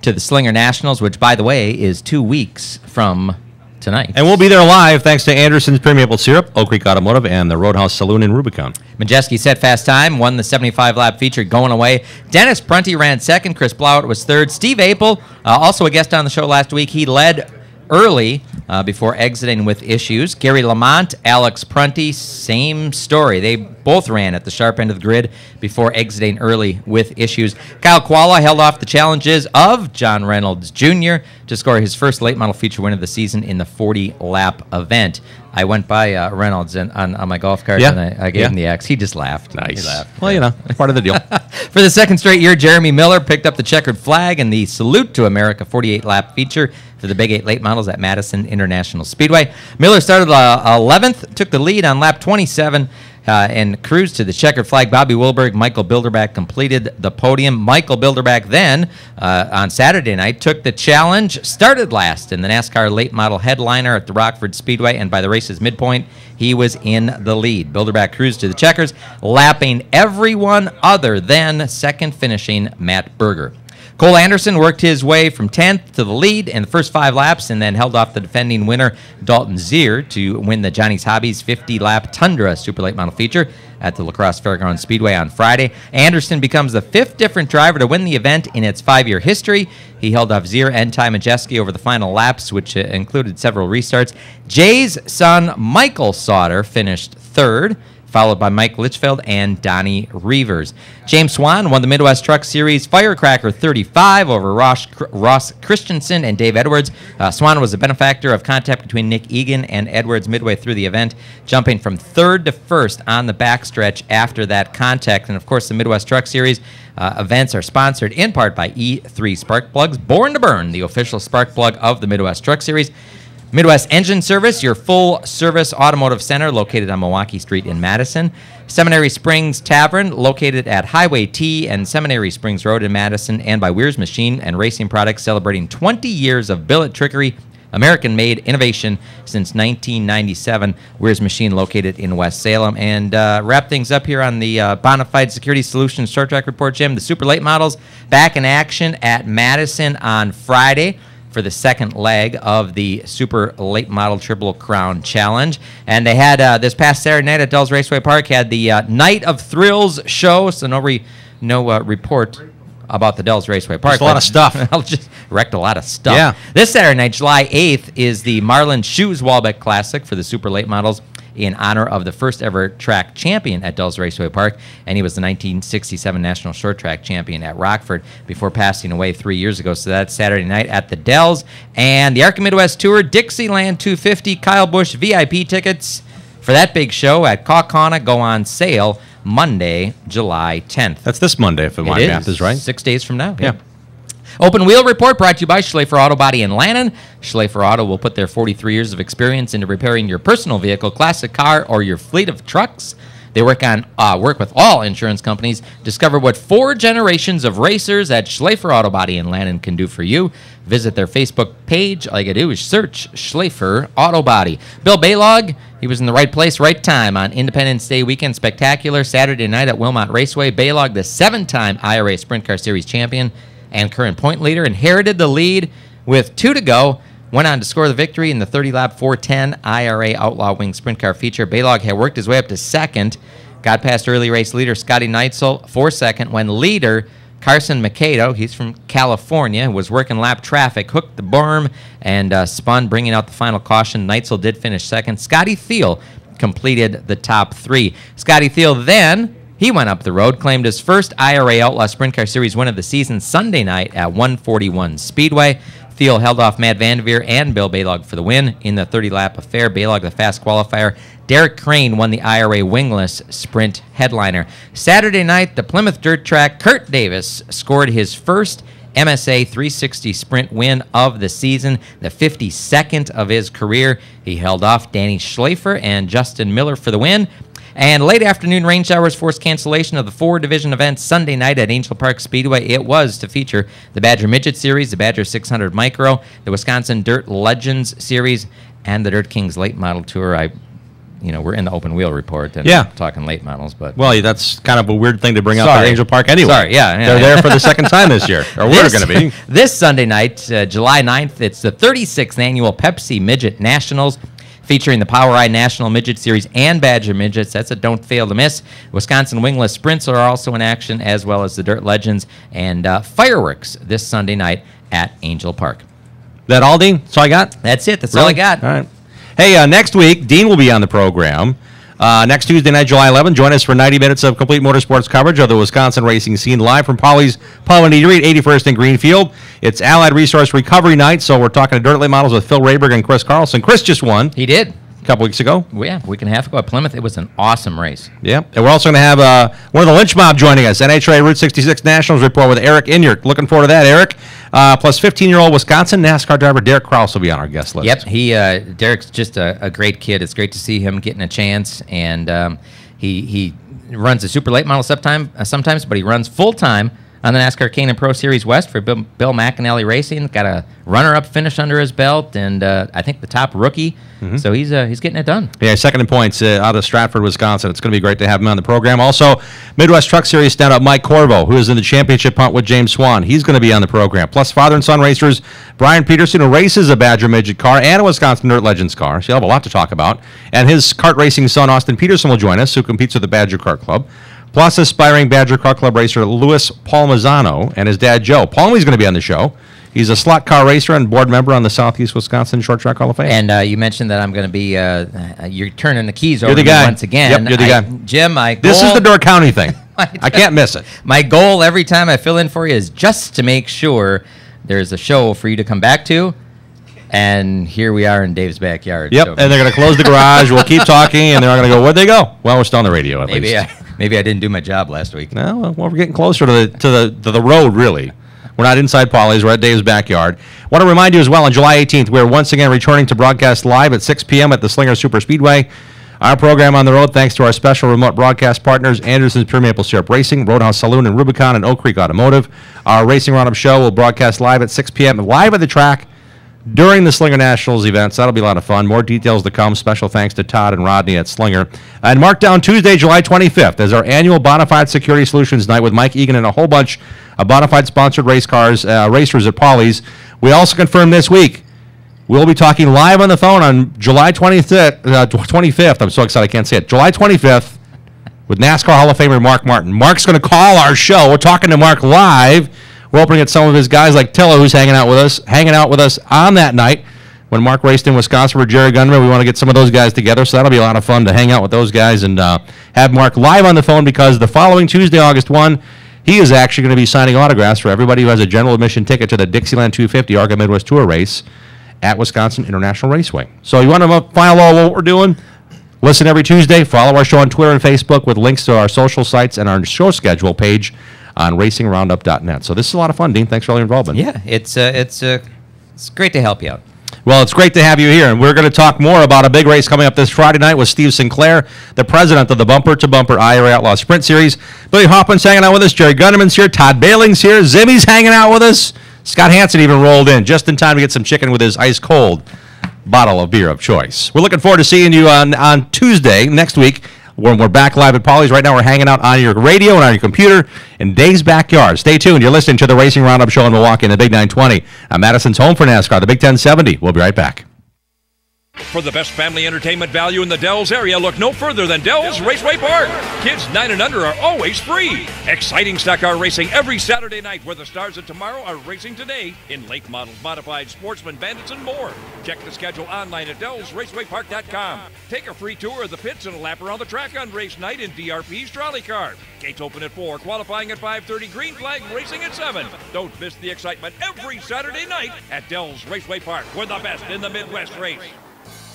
to the Slinger Nationals, which, by the way, is 2 weeks from tonight. And we'll be there live thanks to Anderson's Permeable Syrup, Oak Creek Automotive, and the Roadhouse Saloon in Rubicon. Majeski set fast time, won the 75-lap feature going away. Dennis Prunty ran 2nd. Chris Blauert was 3rd. Steve Apel, also a guest on the show last week, he led early before exiting with issues. Gary Lamont, Alex Prunty, same story. They both ran at the sharp end of the grid before exiting early with issues. Kyle Koala held off the challenges of John Reynolds Jr. to score his first late model feature win of the season in the 40-lap event. I went by Reynolds on my golf cart, and I gave him the X. He just laughed. Nice. He laughed. Well, part of the deal. For the 2nd straight year, Jeremy Miller picked up the checkered flag in the Salute to America 48-lap feature for the Big 8 late models at Madison International Speedway. Miller started 11th, took the lead on lap 27, and cruised to the checkered flag. Bobby Wilberg, Michael Bilderback completed the podium. Michael Bilderback then, on Saturday night, took the challenge, started last in the NASCAR late model headliner at the Rockford Speedway, and by the race's midpoint, he was in the lead. Bilderback cruised to the checkers, lapping everyone other than 2nd finishing Matt Berger. Cole Anderson worked his way from 10th to the lead in the first 5 laps and then held off the defending winner, Dalton Zier, to win the Johnny's Hobbies 50-lap Tundra Super Late Model feature at the La Crosse Fairgrounds Speedway on Friday. Anderson becomes the 5th different driver to win the event in its 5-year history. He held off Zier and Ty Majeski over the final laps, which included several restarts. Jay's son, Michael Sauter, finished 3rd. Followed by Mike Litchfield and Donnie Reavers. James Swan won the Midwest Truck Series Firecracker 35 over Ross Christensen and Dave Edwards. Swan was a benefactor of contact between Nick Egan and Edwards midway through the event, jumping from 3rd to 1st on the backstretch after that contact. And, of course, the Midwest Truck Series events are sponsored in part by E3 Spark Plugs, Born to Burn, the official spark plug of the Midwest Truck Series. Midwest Engine Service, your full-service automotive center located on Milwaukee Street in Madison. Seminary Springs Tavern, located at Highway T and Seminary Springs Road in Madison, and by Weir's Machine and Racing Products, celebrating 20 years of billet trickery, American-made innovation since 1997. Weir's Machine, located in West Salem. And wrap things up here on the Bonafide Security Solutions Short Track Report, Jim. The Super Late Models back in action at Madison on Friday for the 2nd leg of the Super Late Model Triple Crown Challenge. And they had, this past Saturday night at Dells Raceway Park, had the Night of Thrills show, so no report about the Dells Raceway Park. Just a lot of stuff. I'll just wrecked a lot of stuff. Yeah. This Saturday night, July 8th, is the Marlin Shoes Walbeck Classic for the Super Late Models in honor of the first ever track champion at Dulles Raceway Park, and he was the 1967 National Short Track Champion at Rockford before passing away 3 years ago. So that's Saturday night at the Dells. And the ARCA Midwest Tour, Dixieland 250, Kyle Busch VIP tickets for that big show at Kaukauna go on sale Monday, July 10th. That's this Monday, if my math is right. 6 days from now. Yeah. Open Wheel Report brought to you by Schlafer Auto Body in Lannon. Schlafer Auto will put their 43 years of experience into repairing your personal vehicle, classic car, or your fleet of trucks. They work with all insurance companies. Discover what 4 generations of racers at Schlafer Auto Body in Lannon can do for you. Visit their Facebook page. All you gotta do is search Schlafer Auto Body. Bill Baylog, he was in the right place, right time on Independence Day weekend spectacular Saturday night at Wilmot Raceway. Baylog, the 7-time IRA Sprint Car Series champion and current point leader, inherited the lead with 2 to go. Went on to score the victory in the 30-lap 410 IRA Outlaw Wing Sprint Car feature. Baylog had worked his way up to second, got past early race leader Scotty Neitzel for second, when leader Carson Mikado, he's from California, was working lap traffic, hooked the berm, and spun, bringing out the final caution. Neitzel did finish second. Scotty Thiel completed the top 3. Scotty Thiel then, he went up the road, claimed his first IRA Outlaw Sprint Car Series win of the season Sunday night at 141 Speedway. Thiel held off Matt Vanderveer and Bill Baylog for the win in the 30-lap affair. Baylog, the fast qualifier. Derek Crane won the IRA wingless sprint headliner. Saturday night, the Plymouth Dirt Track, Kurt Davis scored his first MSA 360 sprint win of the season, the 52nd of his career. He held off Danny Schlafer and Justin Miller for the win. And late afternoon rain showers forced cancellation of the 4 division events Sunday night at Angel Park Speedway. It was to feature the Badger Midget Series, the Badger 600 Micro, the Wisconsin Dirt Legends Series, and the Dirt Kings Late Model Tour. We're in the open wheel report and talking late models, but that's kind of a weird thing to bring up at Angel Park anyway. Sorry, they're there for the second time this year, or we're going to be. This Sunday night, July 9th, it's the 36th annual Pepsi Midget Nationals, featuring the Power Eye National Midget Series and Badger Midgets. That's a don't fail to miss. Wisconsin Wingless Sprints are also in action, as well as the Dirt Legends and fireworks this Sunday night at Angel Park. That all, Dean? That's all I got? That's it. That's all I got. All right. Hey, next week, Dean will be on the program. Next Tuesday night, July 11th, join us for 90 minutes of complete motorsports coverage of the Wisconsin racing scene, live from Polly's Paul and Eatery at 81st and Greenfield. It's Allied Resource Recovery Night, so we're talking to Dirt Late Models with Phil Rayberg and Chris Carlson. Chris just won. He did. A couple weeks ago. Well, yeah, a week and a half ago at Plymouth. It was an awesome race. Yeah, and we're also going to have one of the Lynch Mob joining us, NHRA Route 66 Nationals report with Eric Inyart. Looking forward to that, Eric. Plus 15-year-old Wisconsin NASCAR driver Derek Krause will be on our guest list. Yep, Derek's just a great kid. It's great to see him getting a chance, and he runs a super late model sometimes, but he runs full-time on the NASCAR Canaan Pro Series West for Bill McAnally Racing. Got a runner-up finish under his belt, and I think the top rookie. Mm-hmm. So he's getting it done. Yeah, second in points out of Stratford, Wisconsin. It's going to be great to have him on the program. Also, Midwest Truck Series stand-up Mike Corvo, who is in the championship hunt with James Swan. He's going to be on the program. Plus, father and son racers Brian Peterson, who races a Badger Midget car and a Wisconsin Dirt Legends car. So you'll have a lot to talk about. And his kart racing son, Austin Peterson, will join us, who competes with the Badger Kart Club. Plus, aspiring Badger Car Club racer Louis Palmazzano and his dad, Joe. Palmy's going to be on the show. He's a slot car racer and board member on the Southeast Wisconsin Short Track Hall of Fame. And you mentioned that I'm going to be, you're turning the keys over to me once again. Yep, you're the guy. Jim, this is the Door County thing. I can't miss it. My goal every time I fill in for you is just to make sure there's a show for you to come back to. And here we are in Dave's backyard. Yep, so. And they're going to close the garage. We'll keep talking, and they're going to go, where'd they go? Well, we're still on the radio at least. Maybe I didn't do my job last week. No, well, we're getting closer to the road, really. We're not inside Polly's. We're at Dave's backyard. Want to remind you as well, on July 18th, we're once again returning to broadcast live at 6 p.m. at the Slinger Super Speedway. Our program on the road, thanks to our special remote broadcast partners, Anderson's Pure Maple Syrup Racing, Roadhouse Saloon, and Rubicon and Oak Creek Automotive. Our Racing Roundup show will broadcast live at 6 p.m. live at the track during the Slinger Nationals events. That'll be a lot of fun. More details to come. Special thanks to Todd and Rodney at Slinger. And mark down Tuesday, July 25th as our annual Bonafide Security Solutions Night with Mike Egan and a whole bunch of Bonafide-sponsored racers at Polly's. We also confirmed this week we'll be talking live on the phone on July 25th. I'm so excited I can't say it. July 25th with NASCAR Hall of Famer Mark Martin. Mark's going to call our show. We're talking to Mark live. We're opening at some of his guys like Tilla, who's hanging out with us on that night. when Mark raced in Wisconsin for Jerry Gunderman. We want to get some of those guys together, so that'll be a lot of fun to hang out with those guys and have Mark live on the phone, because the following Tuesday, August 1, he is actually going to be signing autographs for everybody who has a general admission ticket to the Dixieland 250 ARCA Midwest Tour race at Wisconsin International Raceway. So you want to follow what we're doing? Listen every Tuesday. Follow our show on Twitter and Facebook with links to our social sites and our show schedule page on racingroundup.net. So this is a lot of fun, Dean. Thanks for all your involvement. Yeah, it's great to help you out. Well, it's great to have you here, and we're going to talk more about a big race coming up this Friday night with Steve Sinclair, the president of the Bumper to Bumper IRA Outlaw Sprint Series. Billy Hoffman's hanging out with us. Jerry Gunderman's here. Todd Bailing's here. Zimmy's hanging out with us. Scott Hansen even rolled in just in time to get some chicken with his ice-cold bottle of beer of choice. We're looking forward to seeing you on Tuesday next week when we're back live at Polly's. Right now we're hanging out on your radio and on your computer in Dave's backyard. Stay tuned. You're listening to the Racing Roundup Show in Milwaukee in the Big 920. Madison's home for NASCAR, the Big 1070. We'll be right back. For the best family entertainment value in the Dells area, look no further than Dells Raceway Park. Kids 9 and under are always free. Exciting stock car racing every Saturday night, where the stars of tomorrow are racing today in late models, modified, sportsman, bandits, and more. Check the schedule online at DellsRacewayPark.com. Take a free tour of the pits and a lap around the track on race night in DRP's trolley car. Gates open at 4, qualifying at 5:30, green flag racing at 7. Don't miss the excitement every Saturday night at Dells Raceway Park, where the best in the Midwest race.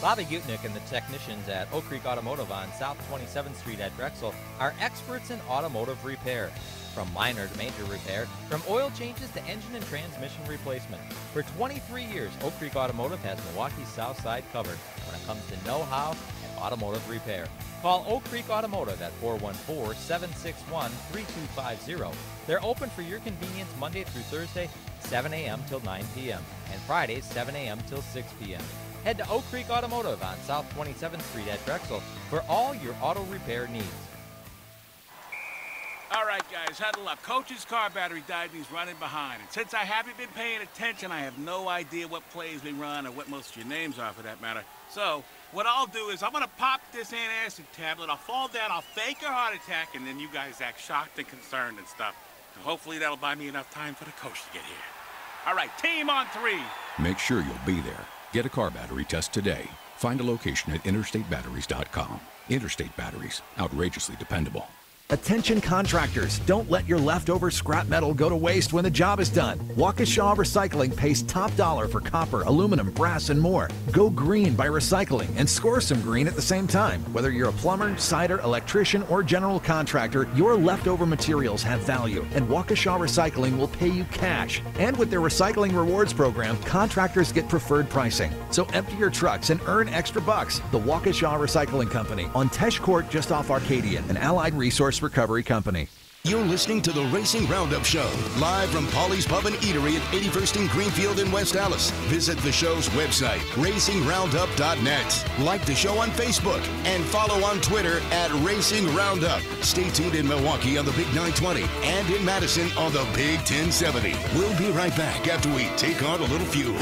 Bobby Gutnick and the technicians at Oak Creek Automotive on South 27th Street at Drexel are experts in automotive repair. From minor to major repair, from oil changes to engine and transmission replacement. For 23 years, Oak Creek Automotive has Milwaukee's South Side covered when it comes to know-how and automotive repair. Call Oak Creek Automotive at 414-761-3250. They're open for your convenience Monday through Thursday, 7 a.m. till 9 p.m. and Fridays, 7 a.m. till 6 p.m. Head to Oak Creek Automotive on South 27th Street at Drexel for all your auto repair needs. All right, guys, huddle up. Coach's car battery died and he's running behind. And since I haven't been paying attention, I have no idea what plays we run or what most of your names are, for that matter. So what I'll do is I'm going to pop this antacid tablet. I'll fall down, I'll fake a heart attack, and then you guys act shocked and concerned and stuff. And hopefully that'll buy me enough time for the coach to get here. All right, team on 3. Make sure you'll be there. Get a car battery test today. Find a location at interstatebatteries.com. Interstate Batteries, outrageously dependable. Attention contractors, don't let your leftover scrap metal go to waste when the job is done. Waukesha Recycling pays top dollar for copper, aluminum, brass, and more. Go green by recycling and score some green at the same time. Whether you're a plumber, cider, electrician, or general contractor, your leftover materials have value, and Waukesha Recycling will pay you cash. And with their recycling rewards program, contractors get preferred pricing. So empty your trucks and earn extra bucks. The Waukesha Recycling Company on Tesh Court just off Arcadian, an Allied Resource Recovery Company. You're listening to the Racing Roundup Show, live from Polly's Pub and Eatery at 81st and Greenfield in West Allis. Visit the show's website, racingroundup.net. Like the show on Facebook and follow on Twitter at Racing Roundup. Stay tuned in Milwaukee on the Big 920 and in Madison on the Big 1070. We'll be right back after we take on a little fuel.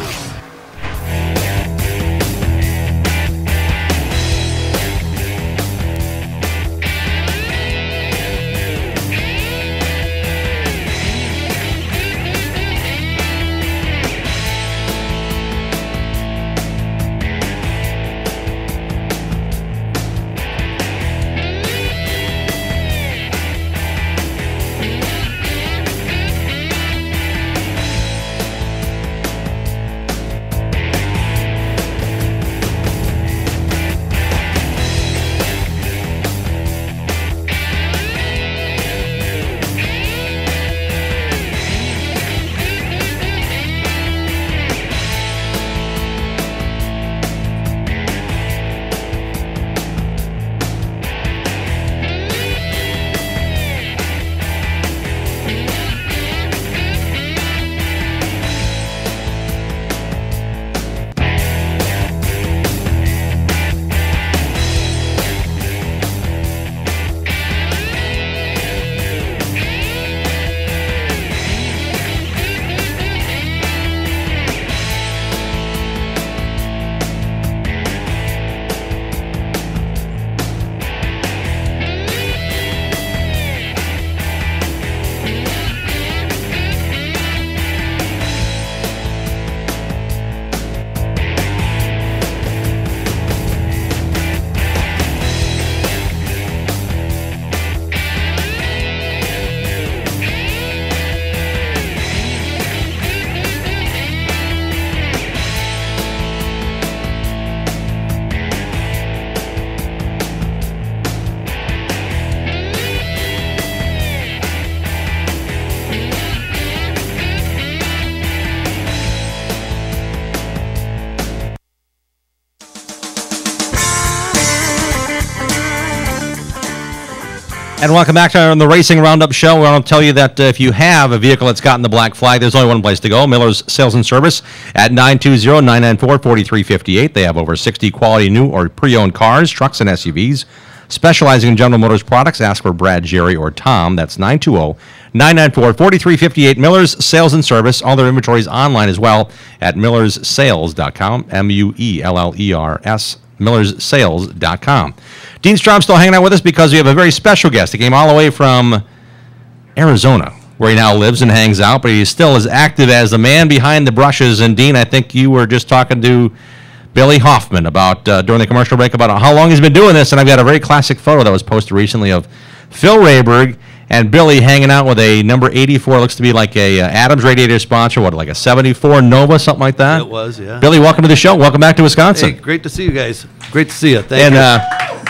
And welcome back to the Racing Roundup Show. We want to tell you that if you have a vehicle that's gotten the black flag, there's only one place to go, Miller's Sales and Service at 920-994-4358. They have over 60 quality new or pre-owned cars, trucks, and SUVs. Specializing in General Motors products, ask for Brad, Jerry, or Tom. That's 920-994-4358. Miller's Sales and Service. All their inventory is online as well at millerssales.com, M-U-E-L-L-E-R-S, millerssales.com. Dean Strom's still hanging out with us because we have a very special guest. He came all the way from Arizona, where he now lives and hangs out, but he's still as active as the man behind the brushes. And, Dean, I think you were just talking to Billy Hoffman about, during the commercial break, about how long he's been doing this. And I've got a very classic photo that was posted recently of Phil Rayberg and Billy hanging out with a number 84, looks to be like a Adams Radiator sponsor, what, like a 74 Nova, something like that? It was, yeah. Billy, welcome to the show. Welcome back to Wisconsin. Hey, great to see you guys. Great to see you. Thank you.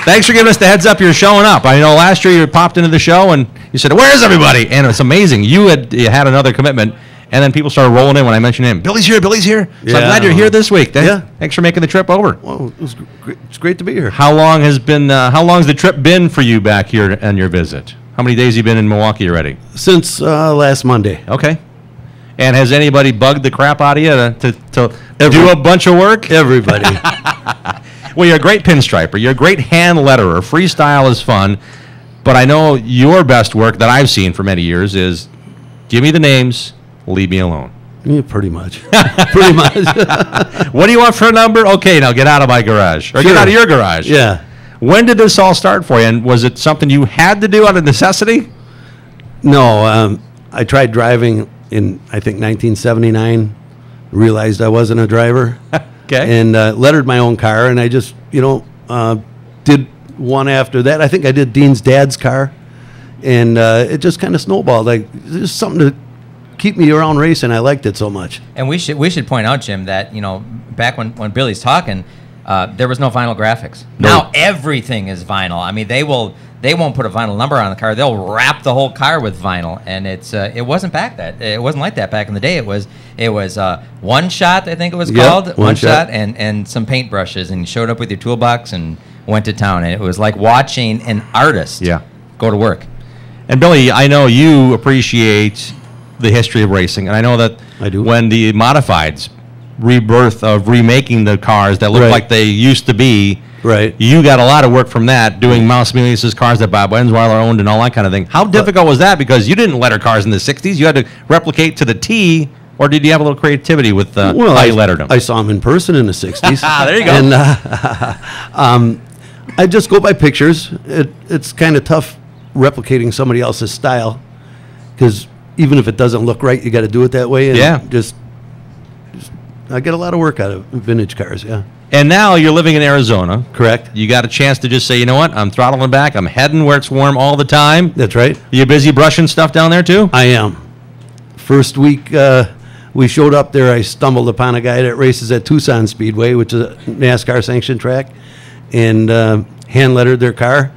Thanks for giving us the heads up you're showing up. I know last year you popped into the show and you said, "Where is everybody?" And it's amazing. You had another commitment, and then people started rolling in when I mentioned him. Billy's here. Billy's here. So I'm glad you're here this week. Thanks for making the trip over. Well, it's great to be here. How long has the trip been for you back here on your visit? How many days have you been in Milwaukee already? Since last Monday. Okay. And has anybody bugged the crap out of you to do a bunch of work? Everybody. Well, you're a great pinstriper. You're a great hand letterer. Freestyle is fun. But I know your best work that I've seen for many years is give me the names, leave me alone. Yeah, pretty much. Pretty much. What do you want for a number? Okay, now get out of my garage. Or get out of your garage. Yeah. When did this all start for you? And was it something you had to do out of necessity? No. I tried driving in, I think, 1979. Realized I wasn't a driver. Okay. And lettered my own car, and I just, did one after that. I think I did Dean's dad's car, and it just kind of snowballed. Like, there's something to keep me around racing. I liked it so much. And we should point out, Jim, that back when Billy's talking, there was no vinyl graphics. No. Now everything is vinyl. I mean, they won't put a vinyl number on the car. They'll wrap the whole car with vinyl, and it wasn't like that back in the day. It was one shot, I think it was called, one shot, and some paint brushes, and you showed up with your toolbox and went to town, and it was like watching an artist go to work. And Billy, I know you appreciate the history of racing, and I know that I do. When the modifieds rebirth of remaking the cars that look like they used to be. Right. You got a lot of work from that, doing Mouse Milius's cars that Bob Wensweiler owned and all that kind of thing. How difficult was that? Because you didn't letter cars in the 60s. You had to replicate to the T, or did you have a little creativity with how you lettered them? I saw them in person in the 60s. There you go. And I just go by pictures. It's kind of tough replicating somebody else's style, because even if it doesn't look right, you got to do it that way. And just I get a lot of work out of vintage cars, And now you're living in Arizona. Correct. You got a chance to just say, you know what, I'm throttling back. I'm heading where it's warm all the time. That's right. You busy brushing stuff down there too? I am. First week we showed up there, I stumbled upon a guy that races at Tucson Speedway, which is a NASCAR sanctioned track, and hand lettered their car.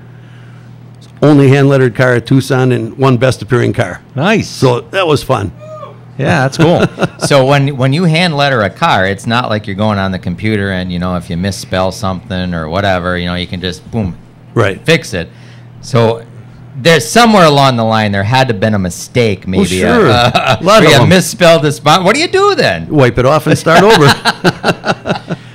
Only hand lettered car at Tucson and one best appearing car. Nice. So that was fun. Yeah, that's cool. So when you hand letter a car, it's not like you're going on the computer and if you misspell something or whatever, you can just boom, fix it. So there's somewhere along the line there had to have been a mistake, maybe. Well, sure. A lot of them. misspelled the spot. What do you do then? Wipe it off and start over.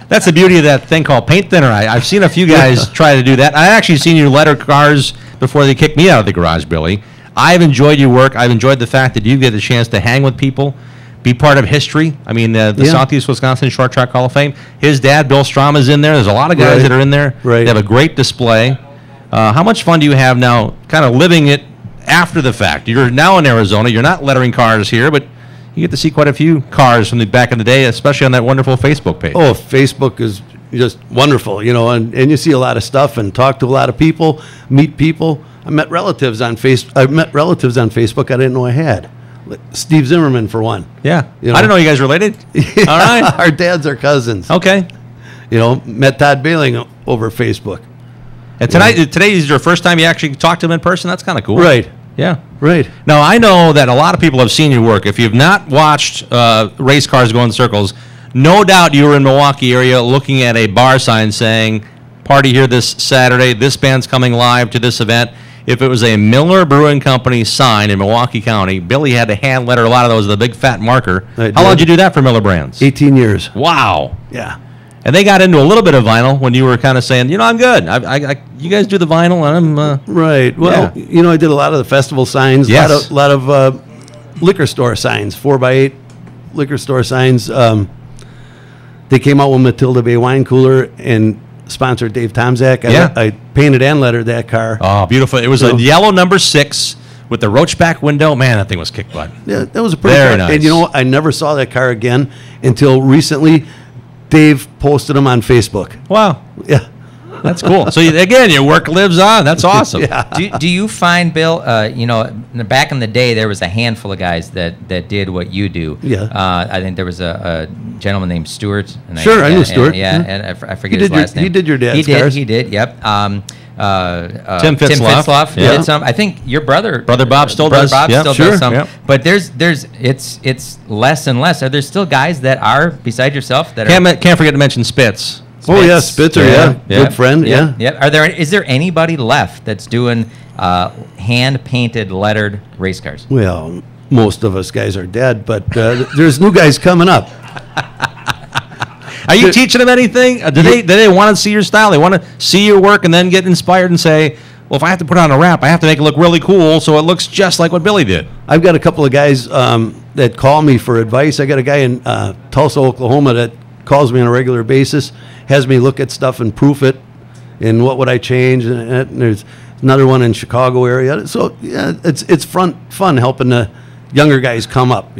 That's the beauty of that thing called paint thinner. I've seen a few guys try to do that. I actually seen you letter cars before they kicked me out of the garage, Billy. I've enjoyed your work. I've enjoyed the fact that you get a chance to hang with people, be part of history. I mean, the Southeast Wisconsin Short Track Hall of Fame. His dad, Bill Strom, is in there. There's a lot of guys that are in there. Right. They have a great display. How much fun do you have now kind of living it after the fact? You're now in Arizona. You're not lettering cars here, but you get to see quite a few cars from the back in the day, especially on that wonderful Facebook page. Oh, Facebook is just wonderful, and you see a lot of stuff and talk to a lot of people, meet people. I met relatives on Facebook I didn't know I had. Steve Zimmerman, for one. Yeah. I didn't know you guys related. All right. Our dads are cousins. Okay. Met Todd Bailing over Facebook. And today is your first time you actually talked to him in person? That's kind of cool. Right. Yeah. Right. Now, I know that a lot of people have seen your work. If you've not watched race cars go in circles, no doubt you were in Milwaukee area looking at a bar sign saying, party here this Saturday, this band's coming live to this event. if it was a Miller Brewing Company sign in Milwaukee County, Billy had to hand letter a lot of those with a big fat marker. How long did you do that for Miller Brands? 18 years. Wow. Yeah. And they got into a little bit of vinyl when you were kind of saying, I'm good. You guys do the vinyl, and I'm right. Well, I did a lot of the festival signs. Yes. A lot of liquor store signs, 4x8 liquor store signs. They came out with Matilda Bay Wine Cooler and sponsored Dave Tomzak. I painted and lettered that car. Oh, beautiful! It was a yellow number 6 with the roachback window. Man, that thing was kick butt. Yeah, that was a pretty Very car. nice. And I never saw that car again until recently. Dave posted them on Facebook. Wow. Yeah. That's cool. So again, your work lives on. That's awesome. Yeah. Do you find, Bill? Back in the day, there was a handful of guys that did what you do. Yeah. I think there was a gentleman named Stuart. And I knew Stuart. And I forget his last name. He did your dad's cars. cars. He did. Yep. Tim Fitzloff. Did some. I think your brother Bob still does. Does some. Yep. But it's less and less. Are there still guys that are beside yourself that can't forget to mention Spitz. Oh yeah, Spitzer, good friend, yeah. Is there anybody left that's doing hand painted lettered race cars? Well, most of us guys are dead, but there's new guys coming up. Are you teaching them anything? Do they want to see your style? They want to see your work and then get inspired and say, well, if I have to put on a wrap, I have to make it look really cool so it looks just like what Billy did. I've got a couple of guys that call me for advice. I got a guy in Tulsa, Oklahoma that calls me on a regular basis, has me look at stuff and proof it, and what would I change. And there's another one in Chicago area. So yeah, it's fun helping the younger guys come up.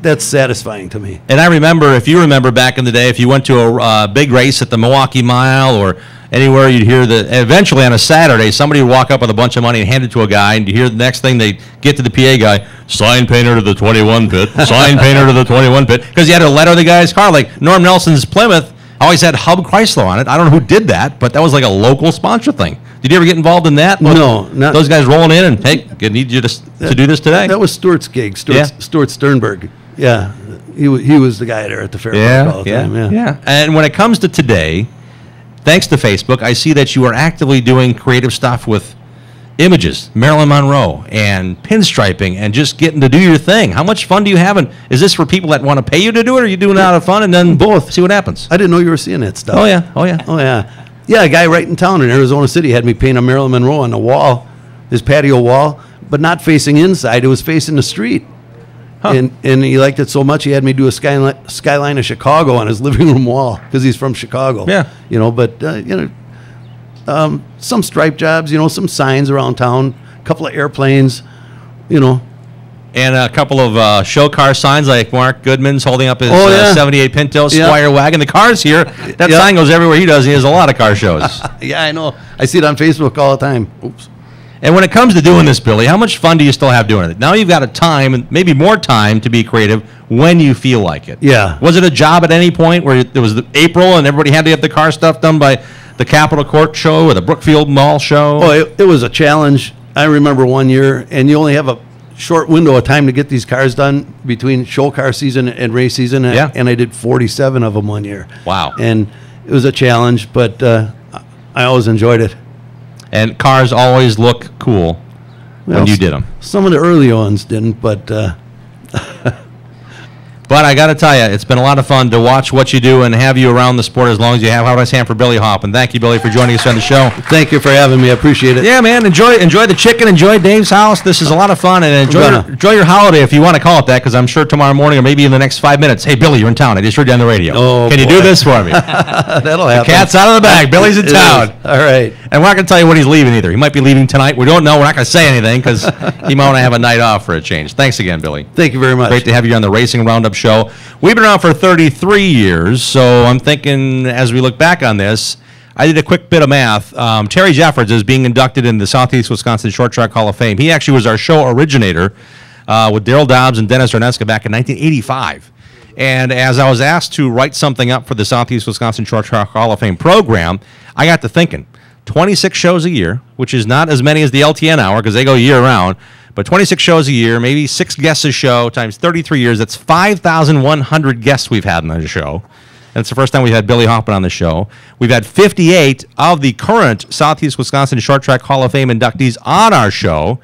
That's satisfying to me. And I remember, if you remember back in the day, if you went to a big race at the Milwaukee Mile or anywhere, you'd hear eventually on a Saturday, somebody would walk up with a bunch of money and hand it to a guy, and you hear the next thing they get to the PA guy, sign painter to the 21 pit, sign painter to the 21 pit, because you had to letter the guy's car. Like Norm Nelson's Plymouth always had Hub Chrysler on it. I don't know who did that, but that was like a local sponsor thing. Did you ever get involved in that? No. Not those guys rolling in and, hey, I need you to do this today? That was Stuart's gig, Stuart Sternberg. Yeah, he was the guy there at the fair all the time. Yeah. And when it comes to today, thanks to Facebook, I see that you are actively doing creative stuff with images, Marilyn Monroe, and pinstriping, and just getting to do your thing. How much fun do you have? And is this for people that want to pay you to do it, or are you doing it out of fun and then both? See what happens? I didn't know you were seeing that stuff. Oh yeah. Yeah, a guy right in town in Arizona City had me paint a Marilyn Monroe on the wall, his patio wall, but not facing inside. It was facing the street. Huh. And he liked it so much he had me do a skyline of Chicago on his living room wall because he's from Chicago. Yeah. Some stripe jobs, some signs around town, a couple of airplanes, And a couple of show car signs like Mark Goodman's holding up his 78 Pinto Squire wagon. The car's here. That sign goes everywhere he does. He has a lot of car shows. Yeah, I know. I see it on Facebook all the time. Oops. And when it comes to doing this, Billy, how much fun do you still have doing it? Now you've got a time, and maybe more time, to be creative when you feel like it. Yeah. Was it a job at any point where it was April and everybody had to have the car stuff done by the Capitol Court show or the Brookfield Mall show? Oh, it was a challenge. I remember one year, and you only have a short window of time to get these cars done between show car season and race season, and I did 47 of them one year. Wow. And it was a challenge, but I always enjoyed it. And cars always look cool when you did them. Some of the early ones didn't, but... But I got to tell you, it's been a lot of fun to watch what you do and have you around the sport as long as you have. How about a hand for Billy Hopp? And thank you, Billy, for joining us on the show. Thank you for having me. I appreciate it. Yeah, man. Enjoy the chicken. Enjoy Dave's house. This is a lot of fun. And enjoy your holiday, if you want to call it that, because I'm sure tomorrow morning or maybe in the next 5 minutes, hey, Billy, you're in town. I just heard you on the radio. Oh, Can you do this for me? That'll happen. The cat's out of the bag. Billy's in town. All right. And we're not going to tell you when he's leaving either. He might be leaving tonight. We don't know. We're not going to say anything because he might want to have a night off for a change. Thanks again, Billy. Thank you very much. Great to have you on the Racing Roundup show. We've been around for 33 years, so I'm thinking as we look back on this, I did a quick bit of math. Terry Jeffords is being inducted in the Southeast Wisconsin Short Track Hall of Fame. He actually was our show originator with Daryl Dobbs and Dennis Erneska back in 1985. And as I was asked to write something up for the Southeast Wisconsin Short Track Hall of Fame program, I got to thinking, 26 shows a year, which is not as many as the LTN hour because they go year-round, but 26 shows a year, maybe 6 guests a show, times 33 years, that's 5,100 guests we've had on the show. and it's the first time we've had Billy Hoffman on the show. We've had 58 of the current Southeast Wisconsin Short Track Hall of Fame inductees on our show.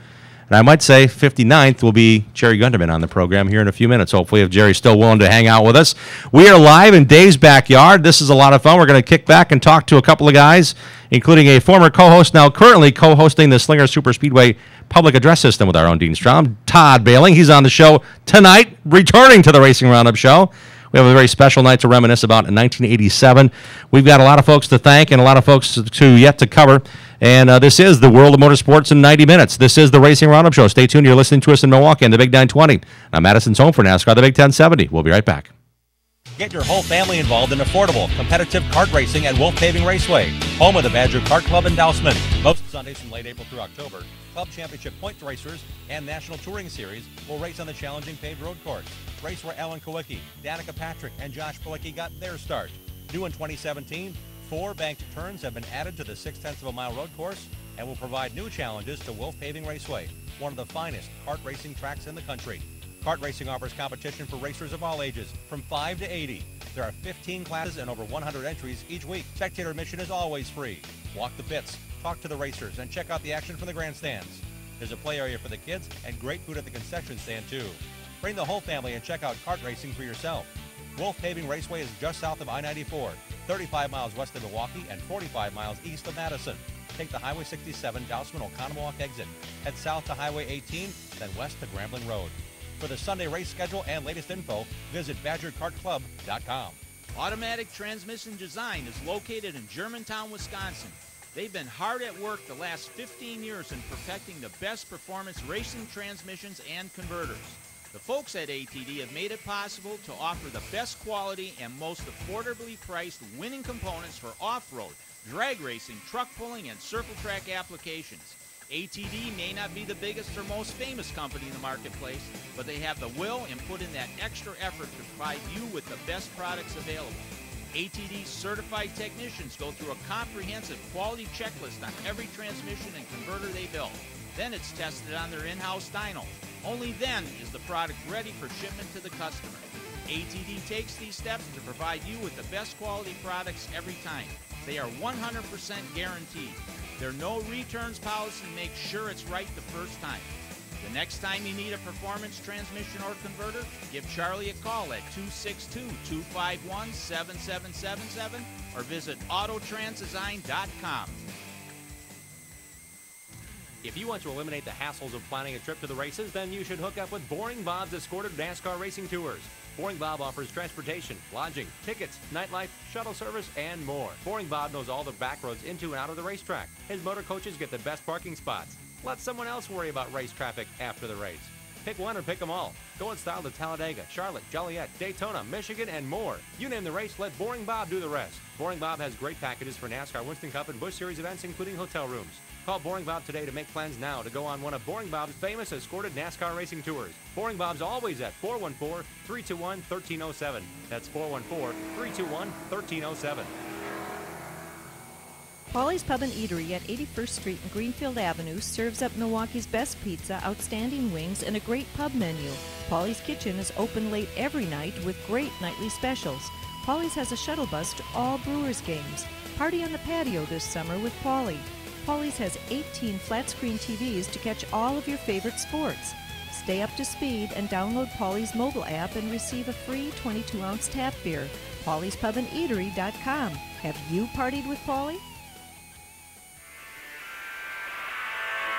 And I might say 59th will be Jerry Gunderman on the program here in a few minutes, hopefully, if Jerry's still willing to hang out with us. We are live in Dave's backyard. This is a lot of fun. We're going to kick back and talk to a couple of guys, including a former co-host, now currently co-hosting the Slinger Super Speedway public address system with our own Dean Strom, Todd Bailing. He's on the show tonight, returning to the Racing Roundup show. We have a very special night to reminisce about in 1987. We've got a lot of folks to thank and a lot of folks to yet to cover. And this is the world of motorsports in 90 minutes. This is the Racing Roundup Show. Stay tuned. You're listening to us in Milwaukee on the Big 920. I'm Madison's home for NASCAR, the Big 1070. We'll be right back. Get your whole family involved in affordable, competitive kart racing at Wolf Paving Raceway, home of the Badger Kart Club in Dousman. Most Sundays from late April through October, Club Championship Point Racers and National Touring Series will race on the challenging paved road course. Race where Alan Kowicki, Danica Patrick, and Josh Kowicki got their start. New in 2017, 4 banked turns have been added to the 0.6 of a mile road course and will provide new challenges to Wolf Paving Raceway, one of the finest kart racing tracks in the country. Kart racing offers competition for racers of all ages, from 5 to 80. There are 15 classes and over 100 entries each week. Spectator admission is always free. Walk the pits, talk to the racers, and check out the action from the grandstands. There's a play area for the kids and great food at the concession stand, too. Bring the whole family and check out kart racing for yourself. Wolf Paving Raceway is just south of I-94, 35 miles west of Milwaukee and 45 miles east of Madison. Take the Highway 67 Dousman-Oconomowoc exit. Head south to Highway 18, then west to Grambling Road. For the Sunday race schedule and latest info, visit BadgerKartClub.com. Automatic Transmission Design is located in Germantown, Wisconsin. They've been hard at work the last 15 years in perfecting the best performance racing transmissions and converters. The folks at ATD have made it possible to offer the best quality and most affordably priced winning components for off-road, drag racing, truck pulling, and circle track applications. ATD may not be the biggest or most famous company in the marketplace, but they have the will and put in that extra effort to provide you with the best products available. ATD's certified technicians go through a comprehensive quality checklist on every transmission and converter they build. Then it's tested on their in-house dyno. Only then is the product ready for shipment to the customer. ATD takes these steps to provide you with the best quality products every time. They are 100% guaranteed. Their no returns policy makes sure it's right the first time. The next time you need a performance transmission or converter, give Charlie a call at 262-251-7777 or visit autotransdesign.com. If you want to eliminate the hassles of planning a trip to the races, then you should hook up with Boring Bob's escorted NASCAR racing tours. Boring Bob offers transportation, lodging, tickets, nightlife, shuttle service, and more. Boring Bob knows all the back roads into and out of the racetrack. His motor coaches get the best parking spots. Let someone else worry about race traffic after the race. Pick one or pick them all. Go in style to Talladega, Charlotte, Joliet, Daytona, Michigan, and more. You name the race, let Boring Bob do the rest. Boring Bob has great packages for NASCAR, Winston Cup, and Busch Series events, including hotel rooms. Call Boring Bob today to make plans now to go on one of Boring Bob's famous escorted NASCAR racing tours. Boring Bob's always at 414-321-1307. That's 414-321-1307. Paulie's Pub and Eatery at 81st Street and Greenfield Avenue serves up Milwaukee's best pizza, outstanding wings, and a great pub menu. Paulie's Kitchen is open late every night with great nightly specials. Paulie's has a shuttle bus to all Brewers games. Party on the patio this summer with Paulie. Paulie's has 18 flat-screen TVs to catch all of your favorite sports. Stay up to speed and download Paulie's mobile app and receive a free 22-ounce tap beer. Paulie'sPubandEatery.com. Have you partied with Paulie?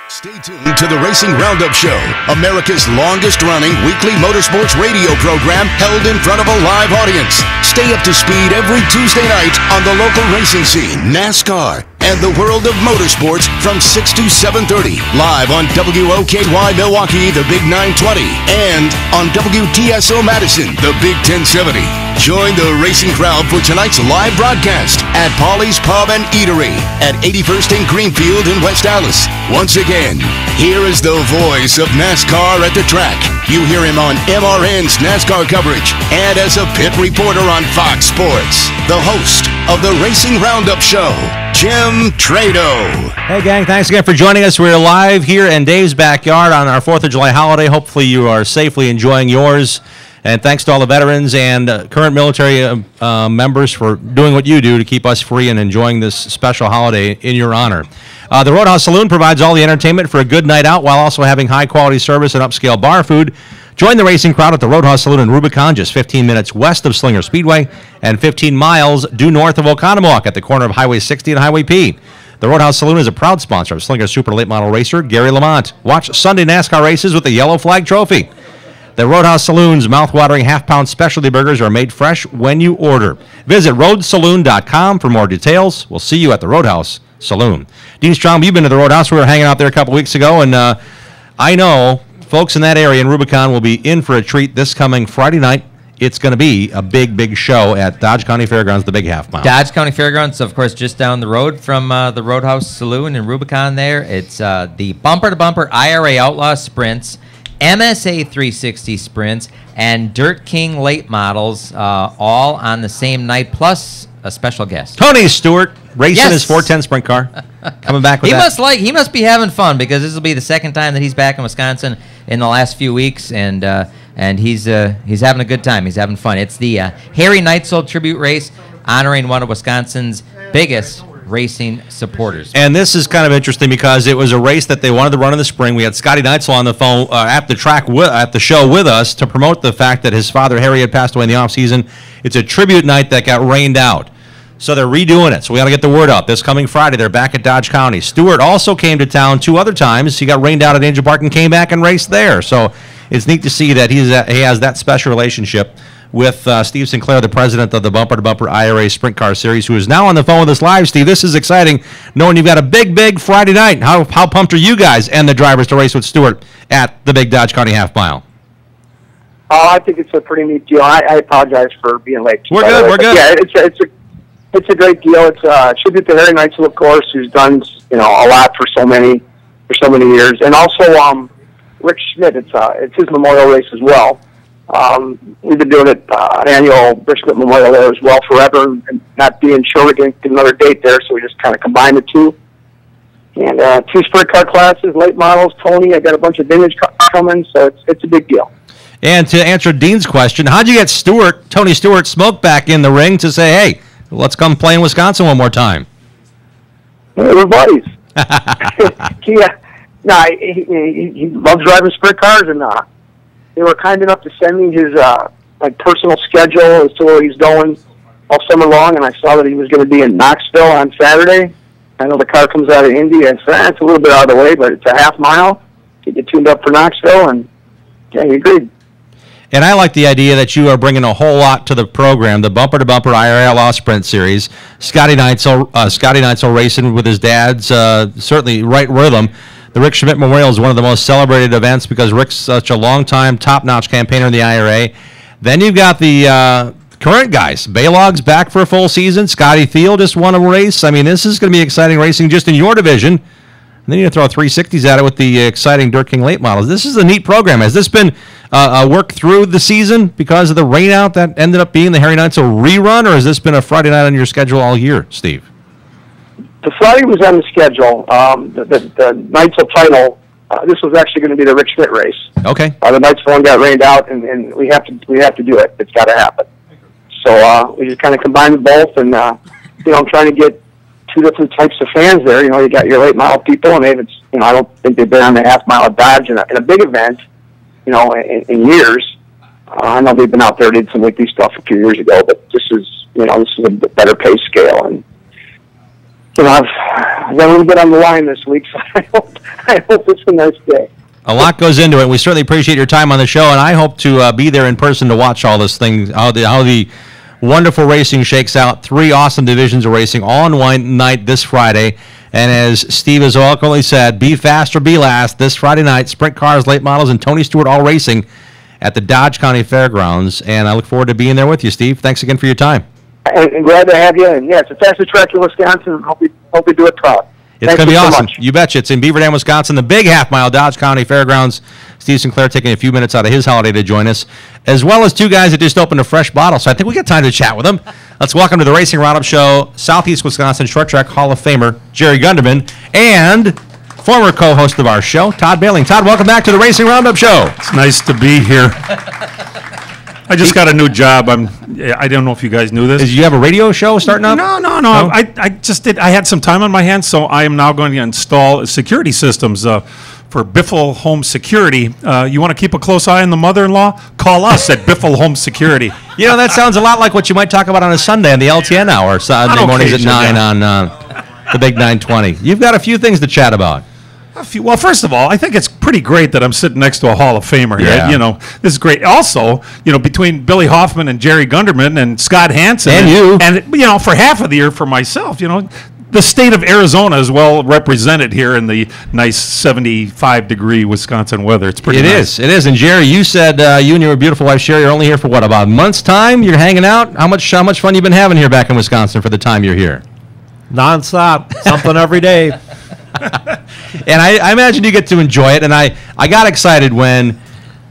Stay tuned to the Racing Roundup Show, America's longest-running weekly motorsports radio program held in front of a live audience. Stay up to speed every Tuesday night on the local racing scene, NASCAR, and the world of motorsports from 6 to 7:30, live on WOKY Milwaukee, the Big 920, and on WTSO Madison, the Big 1070. Join the racing crowd for tonight's live broadcast at Paulie's Pub and Eatery at 81st and Greenfield in West Allis. Once again, here is the voice of NASCAR at the track. You hear him on MRN's NASCAR coverage and as a pit reporter on Fox Sports. The host of the Racing Roundup Show, Jim Trado. Hey, gang, thanks again for joining us. We're live here in Dave's backyard on our 4th of July holiday. Hopefully you are safely enjoying yours. And thanks to all the veterans and current military members for doing what you do to keep us free and enjoying this special holiday in your honor. The Roadhouse Saloon provides all the entertainment for a good night out while also having high-quality service and upscale bar food. Join the racing crowd at the Roadhouse Saloon in Rubicon, just 15 minutes west of Slinger Speedway and 15 miles due north of Oconomowoc at the corner of Highway 60 and Highway P. The Roadhouse Saloon is a proud sponsor of Slinger Super Late Model racer Gary Lamont. Watch Sunday NASCAR races with the Yellow Flag Trophy. The Roadhouse Saloon's mouth-watering half-pound specialty burgers are made fresh when you order. Visit roadsaloon.com for more details. We'll see you at the Roadhouse Saloon. Dean Strom, you've been to the Roadhouse. We were hanging out there a couple weeks ago, and I know folks in that area in Rubicon will be in for a treat this coming Friday night. It's going to be a big, big show at Dodge County Fairgrounds, the big half mile. Dodge County Fairgrounds, of course, just down the road from the Roadhouse Saloon in Rubicon there. It's the bumper-to-bumper IRA Outlaw Sprints, MSA 360 Sprints, and Dirt King Late Models, all on the same night, plus a special guest. Tony Stewart racing his 410 sprint car, coming back with that. He must be having fun, because this will be the second time that he's back in Wisconsin in the last few weeks, and he's having a good time. He's having fun. It's the Harry Neitzel tribute race, honoring one of Wisconsin's biggest racing supporters. And this is kind of interesting because it was a race that they wanted to run in the spring. We had Scotty Neitzel on the phone at the track at the show with us to promote the fact that his father Harry had passed away in the off season. It's a tribute night that got rained out, so they're redoing it. So we got to get the word out. This coming Friday, they're back at Dodge County. Stewart also came to town 2 other times. He got rained out at Angel Park and came back and raced there. So it's neat to see that he has that special relationship with Steve Sinclair, the president of the Bumper to Bumper IRA Sprint Car Series, who is now on the phone with us live. Steve, this is exciting, knowing you've got a big, big Friday night. How pumped are you guys and the drivers to race with Stewart at the big Dodge County half mile? I think it's a pretty neat deal. I apologize for being late. We're good. Yeah, it's a great deal. It's a tribute to Harry Neitzel, of course, who's done a lot for so many years, and also Rick Schmidt. It's his memorial race as well. We've been doing it an annual Rick Schmidt Memorial there as well forever, and not being sure we're going to get another date there, so we just kind of combined the two. And 2 sprint car classes, late models, Tony. I got a bunch of vintage cars coming, so it's a big deal. And to answer Dean's question, how'd you get Tony Stewart, smoke back in the ring to say, hey, let's come play in Wisconsin one more time? We're buddies. He loves driving sprint cars, and they were kind enough to send me his personal schedule as to where he's going all summer long, and I saw that he was going to be in Knoxville on Saturday. I know the car comes out of Indy, and it's a little bit out of the way, but it's a half mile to get tuned up for Knoxville, and yeah, he agreed. And I like the idea that you are bringing a whole lot to the program, the Bumper to Bumper IRA Outlaw Sprint Series. Scotty Neitzel racing with his dad's certainly right with him. The Rick Schmidt Memorial is one of the most celebrated events because Rick's such a long-time, top-notch campaigner in the IRA. Then you've got the current guys. Baylog's back for a full season. Scotty Thiel just won a race. I mean, this is going to be exciting racing just in your division. And then you throw 360s at it with the exciting Dirt King late models. This is a neat program. Has this been worked through the season because of the rainout that ended up being the Harry Neitzel rerun, or has this been a Friday night on your schedule all year, Steve? The Friday was on the schedule. The Neitzel title, this was actually going to be the Rick Schmidt race. Okay. The Neitzel one got rained out, and we have to do it. It's got to happen. So we just kind of combined both, and I'm trying to get 2 different types of fans there. You got your late model people, and I don't think they've been on the half mile of Dodge in a big event, in years. I know they've been out there, did some weekly stuff a few years ago, but this is a better pay scale, and I've got a little bit on the line this week, so I hope it's a nice day. A lot goes into it. We certainly appreciate your time on the show, and I hope to be there in person to watch all this thing, how the wonderful racing shakes out. 3 awesome divisions of racing all in one night this Friday. And as Steve has eloquently said, be fast or be last this Friday night. Sprint cars, late models, and Tony Stewart all racing at the Dodge County Fairgrounds. And I look forward to being there with you, Steve. Thanks again for your time. And glad to have you. And yeah, it's the fastest track in Wisconsin. Hope we do it proud. It's going to be awesome. You betcha. It's in Beaver Dam, Wisconsin, the big half-mile Dodge County Fairgrounds. Steve Sinclair taking a few minutes out of his holiday to join us, as well as 2 guys that just opened a fresh bottle. So I think we got time to chat with them. Let's welcome to the Racing Roundup Show, Southeast Wisconsin Short Track Hall of Famer Jerry Gunderman and former co-host of our show, Todd Bailing. Todd, welcome back to the Racing Roundup Show. It's nice to be here. I just got a new job. I don't know if you guys knew this. Did you have a radio show starting up? No. I just did. I had some time on my hands, so I am now going to install security systems for Biffle Home Security. You want to keep a close eye on the mother-in-law? Call us at Biffle Home Security. You know, that sounds a lot like what you might talk about on a Sunday on the LTN hour, Sunday mornings at 9 on the Big 920. You've got a few things to chat about. Well, first of all, I think it's pretty great that I'm sitting next to a Hall of Famer. Yeah. Right? You know, this is great. Also, you know, between Billy Hoffman and Jerry Gunderman and Scott Hansen. And you. And, you know, for half of the year for myself, you know, the state of Arizona is well represented here in the nice 75-degree Wisconsin weather. It's pretty nice. It is. And Jerry, you said you and your beautiful wife Sherry are only here for what, about a month's time? You're hanging out. How much fun you been having here back in Wisconsin for the time you're here? Non-stop, something every day. And I imagine you get to enjoy it. And I got excited when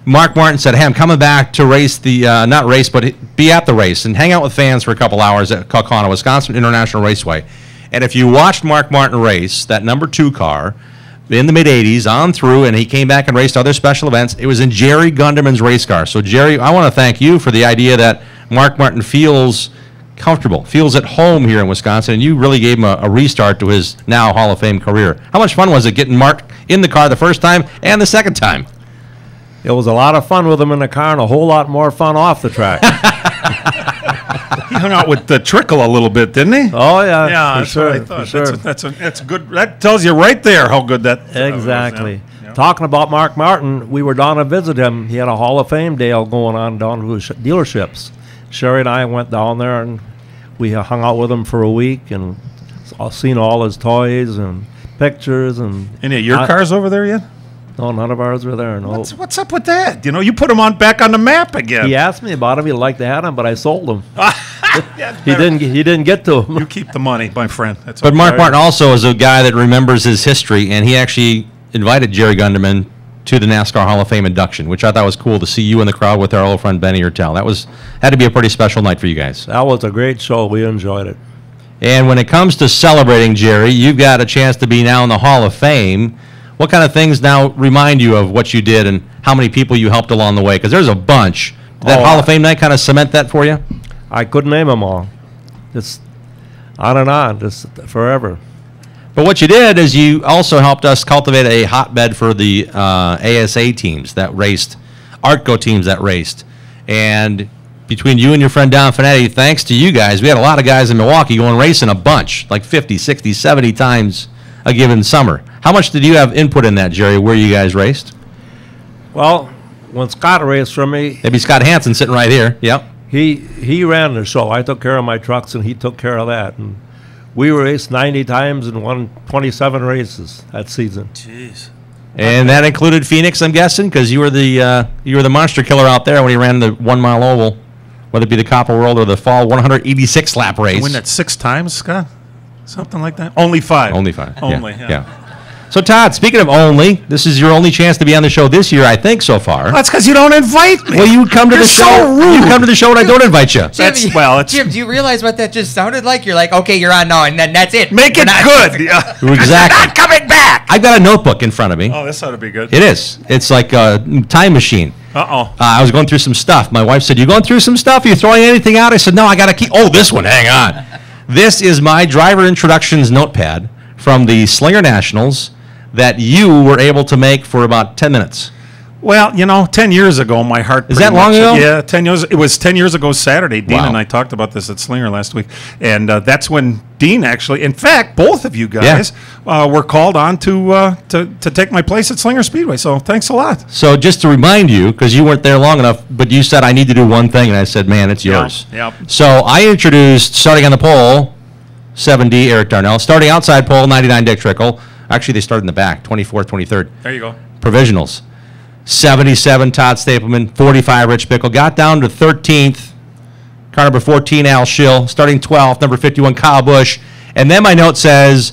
Mark Martin said, "Hey, I'm coming back to race the not race, but be at the race and hang out with fans for a couple hours at Kaukauna, Wisconsin International Raceway." And if you watched Mark Martin race that number 2 car in the mid-'80s on through, and he came back and raced other special events, it was in Jerry Gunderman's race car. So, Jerry, I want to thank you for the idea that Mark Martin feels comfortable, feels at home here in Wisconsin, and you really gave him a restart to his now Hall of Fame career. How much fun was it getting Mark in the car the first time and the second time? It was a lot of fun with him in the car and a whole lot more fun off the track. He hung out with the Trickle a little bit, didn't he? Oh, yeah. Yeah, that's what I thought. That's good. That tells you right there how good that Exactly. was, yeah. Talking about Mark Martin, we were down to visit him. He had a Hall of Fame day going on down to his dealerships. Sherry and I went down there, and we hung out with him for a week and seen all his toys and pictures. And any of your cars over there yet? No, none of ours were there. No. What's up with that? You know, you put him back on the map again. He asked me about him. He'd like to have him, but I sold him. He didn't get to him. You keep the money, my friend. That's But okay. Mark Martin also is a guy that remembers his history, and he actually invited Jerry Gunderman to the NASCAR Hall of Fame induction, which I thought was cool to see you in the crowd with our old friend Benny Urtel. Had to be a pretty special night for you guys. That was a great show. We enjoyed it. And when it comes to celebrating, Jerry, you've got a chance to be now in the Hall of Fame. What kind of things now remind you of what you did and how many people you helped along the way? Because there's a bunch. Did that Hall of Fame night kind of cement that for you? I couldn't name them all. Just on and on, just forever. But what you did is you also helped us cultivate a hotbed for the ASA teams that raced, ARTCO teams that raced. And between you and your friend Don Finetti, thanks to you guys, we had a lot of guys in Milwaukee going racing a bunch, like 50, 60, 70 times a given summer. How much did you have input in that, Jerry, where you guys raced? Well, when Scott raced for me... Maybe Scott Hansen sitting right here. Yep. He ran the show. I took care of my trucks, and he took care of that. And we raced 90 times and won 27 races that season. Jeez. And that included Phoenix, I'm guessing, because you were the monster killer out there when he ran the 1 mile oval, whether it be the Copper World or the Fall 186 lap race. You win that 6 times, Scott? Something like that? Only 5. Only 5. Only, yeah. So, Todd, speaking of only, this is your only chance to be on the show this year, I think, so far. That's because you don't invite me. Well, you come to the show. So rude. You come to the show and I don't invite you. Jim, do you realize what that just sounded like? You're like, okay, you're on now, and then that's it. Make it good. Yeah. Exactly. I'm not coming back. I've got a notebook in front of me. Oh, this ought to be good. It is. It's like a time machine. Uh-oh. I was going through some stuff. My wife said, "You going through some stuff? Are you throwing anything out?" I said, "No, I got to keep." Oh, this one. Hang on. This is my driver introductions notepad from the Slinger Nationals that you were able to make for about 10 minutes. Well, you know, 10 years ago, my heart... Is that long ago? Yeah, 10 years. It was 10 years ago Saturday. Dean Wow. and I talked about this at Slinger last week. And that's when Dean actually... In fact, both of you guys were called on to take my place at Slinger Speedway. So thanks a lot. So just to remind you, because you weren't there long enough, but you said, "I need to do one thing," and I said, "Man, it's yours." Yep. So I introduced, starting on the pole, 7D Eric Darnell. Starting outside pole, 99 Dick Trickle. Actually, they started in the back, 24th, 23rd. There you go. Provisionals. 77 Todd Stapleman, 45 Rich Bickle. Got down to 13th. Car number 14, Al Schill. Starting 12th, number 51, Kyle Busch. And then my note says,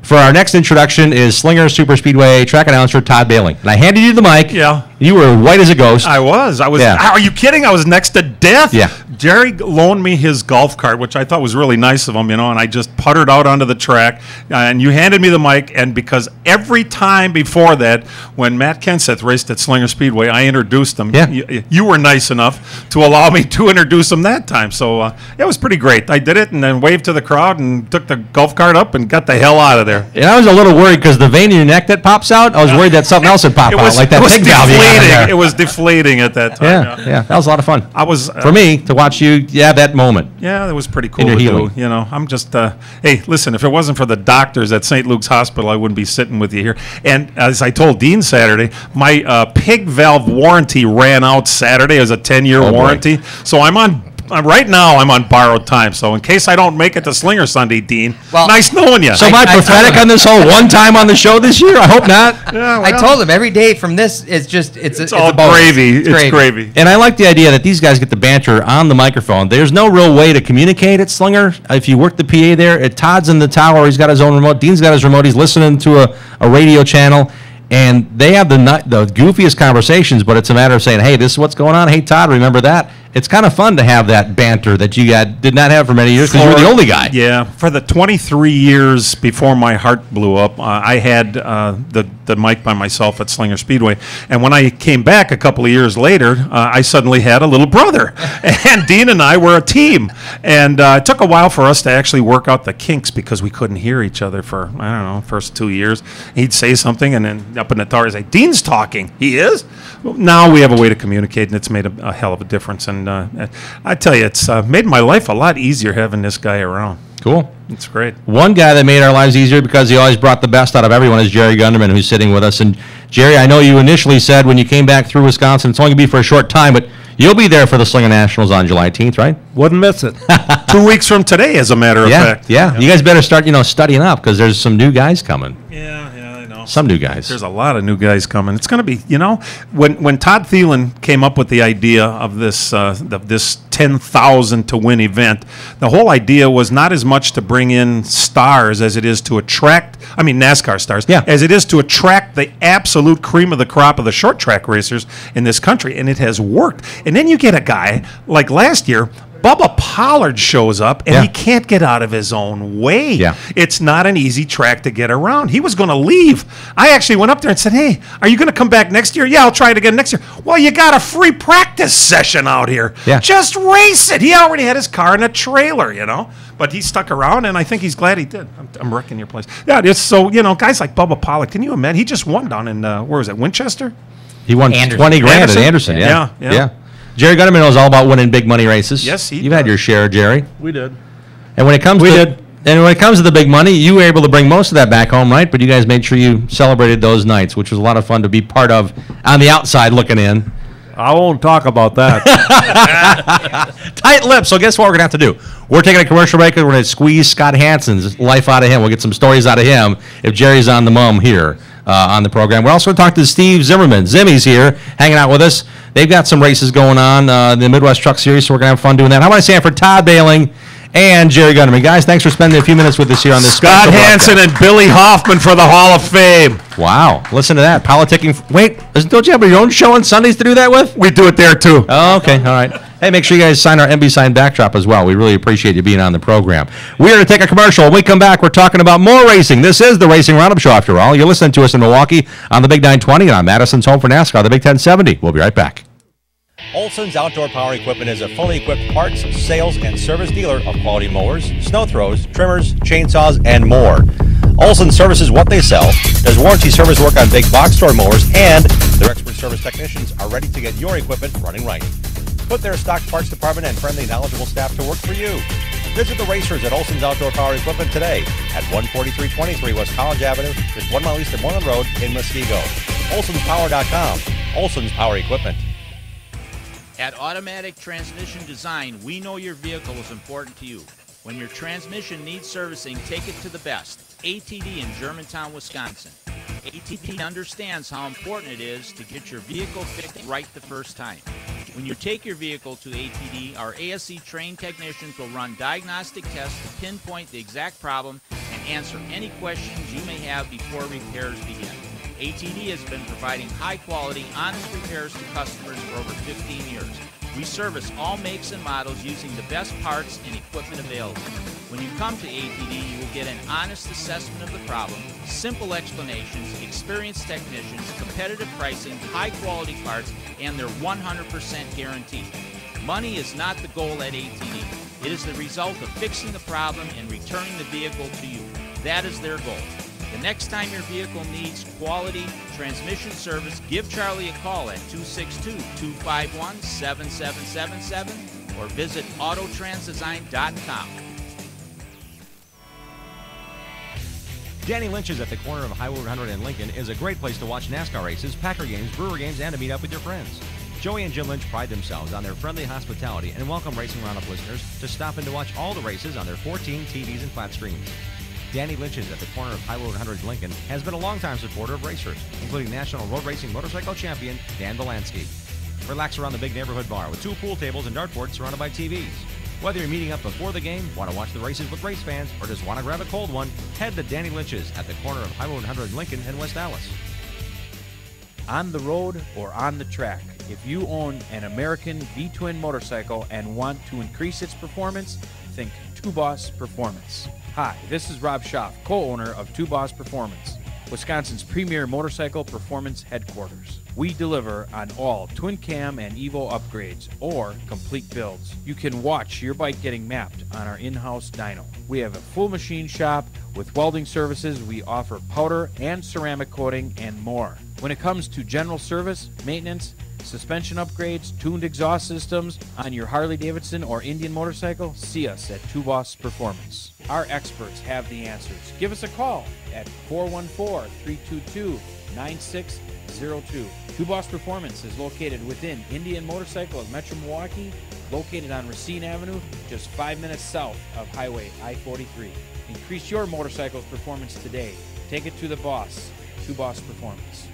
for our next introduction is Slinger Super Speedway track announcer Todd Bailey. And I handed you the mic. Yeah. You were white as a ghost. I was. Yeah. Are you kidding? I was next to death. Yeah. Jerry loaned me his golf cart, which I thought was really nice of him, and I just puttered out onto the track. And you handed me the mic, and because every time before that, when Matt Kenseth raced at Slinger Speedway, I introduced him. Yeah. You were nice enough to allow me to introduce him that time. So it was pretty great. I did it and then waved to the crowd and took the golf cart up and got the hell out of there. And I was a little worried because the vein in your neck that pops out, I was worried that something else would pop out, like that pig valve you got in there. It was deflating at that time. Yeah, that was a lot of fun. For me to watch you, that moment. Yeah, that was pretty cool In your to healing. do. I'm just, hey, listen, if it wasn't for the doctors at St. Luke's Hospital, I wouldn't be sitting with you here. And as I told Dean Saturday, my pig valve warranty ran out Saturday as a 10-year warranty. So right now I'm on borrowed time. So in case I don't make it to Slinger Sunday, Dean, nice knowing you. So am I prophetic on this whole one time on the show this year? I hope not. Yeah, I told him every day from this is just it's all a bonus. gravy. It's gravy. And I like the idea that these guys get the banter on the microphone. There's no real way to communicate at Slinger. If you work the PA there, Todd's in the tower. He's got his own remote. Dean's got his remote. He's listening to a radio channel. And they have the goofiest conversations, but it's a matter of saying, hey, this is what's going on. Hey, Todd, remember that? It's kind of fun to have that banter that you did not have for many years because you were the only guy. Yeah. For the 23 years before my heart blew up, I had the mic by myself at Slinger Speedway. And when I came back a couple of years later, I suddenly had a little brother. And Dean and I were a team. And it took a while for us to actually work out the kinks because we couldn't hear each other for, I don't know, first 2 years. He'd say something, and then up in the tower, he'd say, Dean's talking. He is? Well, now we have a way to communicate, and it's made a hell of a difference. And I tell you, it's made my life a lot easier having this guy around. Cool. It's great. One guy that made our lives easier because he always brought the best out of everyone is Jerry Gunderman, who's sitting with us. And Jerry, I know you initially said when you came back through Wisconsin, it's only going to be for a short time, but you'll be there for the Slinger Nationals on July 18th, right? Wouldn't miss it. 2 weeks from today, as a matter of fact. Yeah. You guys better start, studying up because there's some new guys coming. Yeah, I know. Some new guys. There's a lot of new guys coming. It's going to be, when Todd Thielen came up with the idea of this 10,000 to win event, the whole idea was not as much to bring in stars as it is to attract, NASCAR stars, as it is to attract the absolute cream of the crop of the short track racers in this country. And it has worked. And then you get a guy like last year, Bubba Pollard shows up, and he can't get out of his own way. Yeah. It's not an easy track to get around. He was going to leave. I actually went up there and said, hey, are you going to come back next year? Yeah, I'll try it again next year. Well, you got a free practice session out here. Yeah. Just race it. He already had his car in a trailer, But he stuck around, and I think he's glad he did. I'm wrecking your place. Yeah, it's so, guys like Bubba Pollard, can you imagine? He just won down in, where was it, Winchester? He won Anderson. 20 grand at Anderson. Yeah. Jerry Gunderman knows all about winning big money races. Yes, he You've had your share, Jerry. We did. And when it comes to the big money, you were able to bring most of that back home, right? But you guys made sure you celebrated those nights, which was a lot of fun to be part of on the outside looking in. I won't talk about that. Tight lips. So guess what we're going to have to do? We're taking a commercial break, and we're going to squeeze Scott Hansen's life out of him. We'll get some stories out of him if Jerry's on the mum here on the program. We're also going to talk to Steve Zimmerman. Zimmy's here hanging out with us. They've got some races going on in the Midwest Truck Series, so we're going to have fun doing that. How about I say it for Todd Bailing and Jerry Gunderman? Guys, thanks for spending a few minutes with us here on this Scott Hansen and Billy Hoffman for the Hall of Fame. Wow. Listen to that. Politicking. Wait, don't you have your own show on Sundays to do that with? We do it there, too. Oh, okay. All right. Hey, make sure you guys sign our MB Sign backdrop as well. We really appreciate you being on the program. We're going to take a commercial. When we come back, we're talking about more racing. This is the Racing Roundup Show, after all. You're listening to us in Milwaukee on the Big 920 and on Madison's home for NASCAR, the Big 1070. We'll be right back. Olson's Outdoor Power Equipment is a fully equipped parts, sales, and service dealer of quality mowers, snow throws, trimmers, chainsaws, and more. Olson services what they sell, does warranty service work on big box store mowers, and their expert service technicians are ready to get your equipment running right. Put their stock parts department and friendly, knowledgeable staff to work for you. Visit the racers at Olson's Outdoor Power Equipment today at 14323 West College Avenue, just 1 mile east of Moreland Road in Muskego. Olson'sPower.com. Olson's Power Equipment. At Automatic Transmission Design, we know your vehicle is important to you. When your transmission needs servicing, take it to the best. ATD in Germantown, Wisconsin. ATD understands how important it is to get your vehicle fixed right the first time. When you take your vehicle to ATD, our ASE trained technicians will run diagnostic tests to pinpoint the exact problem and answer any questions you may have before repairs begin. ATD has been providing high-quality, honest repairs to customers for over 15 years. We service all makes and models using the best parts and equipment available. When you come to ATD, you will get an honest assessment of the problem, simple explanations, experienced technicians, competitive pricing, high-quality parts, and their 100% guarantee. Money is not the goal at ATD. It is the result of fixing the problem and returning the vehicle to you. That is their goal. The next time your vehicle needs quality transmission service, give Charlie a call at 262-251-7777 or visit autotransdesign.com. Danny Lynch's at the corner of Highway 100 and Lincoln is a great place to watch NASCAR races, Packer games, Brewer games, and to meet up with your friends. Joey and Jim Lynch pride themselves on their friendly hospitality and welcome Racing Roundup listeners to stop in to watch all the races on their 14 TVs and flat screens. Danny Lynch's at the corner of Highway 100 and Lincoln has been a longtime supporter of racers, including National Road Racing Motorcycle Champion Dan Delansky. Relax around the big neighborhood bar with 2 pool tables and dartboards surrounded by TVs. Whether you're meeting up before the game, want to watch the races with race fans, or just want to grab a cold one, head to Danny Lynch's at the corner of Highway 100 and Lincoln in West Dallas. On the road or on the track, if you own an American V-twin motorcycle and want to increase its performance, think Two Boss Performance. Hi, this is Rob Schaff, co-owner of Two Boss Performance, Wisconsin's premier motorcycle performance headquarters. We deliver on all twin cam and Evo upgrades or complete builds. You can watch your bike getting mapped on our in-house dyno. We have a full machine shop with welding services. We offer powder and ceramic coating and more. When it comes to general service, maintenance, suspension upgrades, tuned exhaust systems on your Harley-Davidson or Indian motorcycle, see us at Two Boss Performance. Our experts have the answers. Give us a call at 414-322-9602. Two Boss Performance is located within Indian Motorcycle of Metro Milwaukee, located on Racine Avenue, just 5 minutes south of Highway I-43. Increase your motorcycle's performance today. Take it to the boss. Two Boss Performance.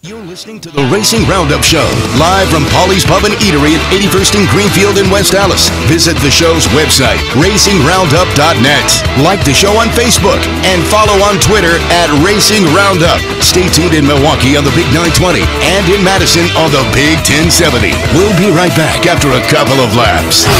You're listening to the Racing Roundup Show, live from Paulie's Pub and Eatery at 81st and Greenfield in West Dallas. Visit the show's website, racingroundup.net. Like the show on Facebook and follow on Twitter at Racing Roundup. Stay tuned in Milwaukee on the Big 920 and in Madison on the Big 1070. We'll be right back after a couple of laps.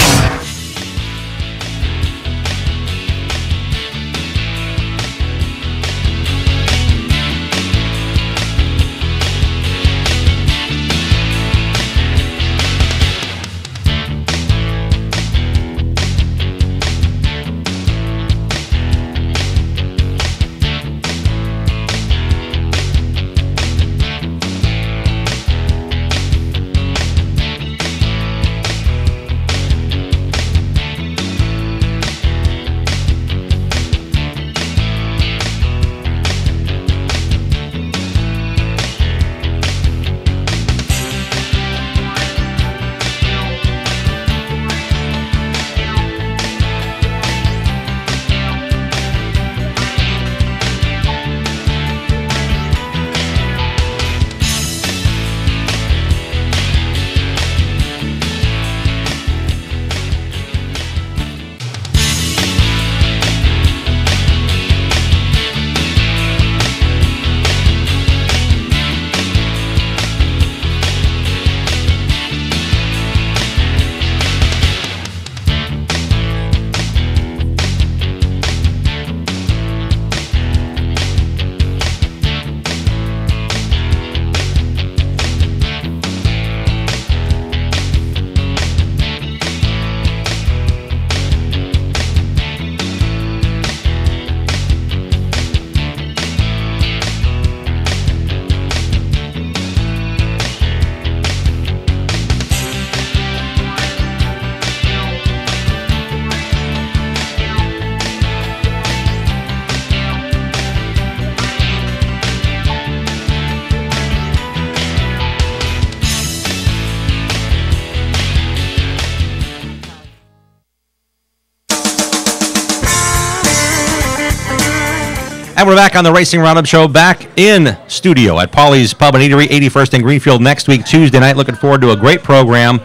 And we're back on the Racing Roundup Show, back in studio at Paulie's Pub and Eatery, 81st and Greenfield next week, Tuesday night. Looking forward to a great program.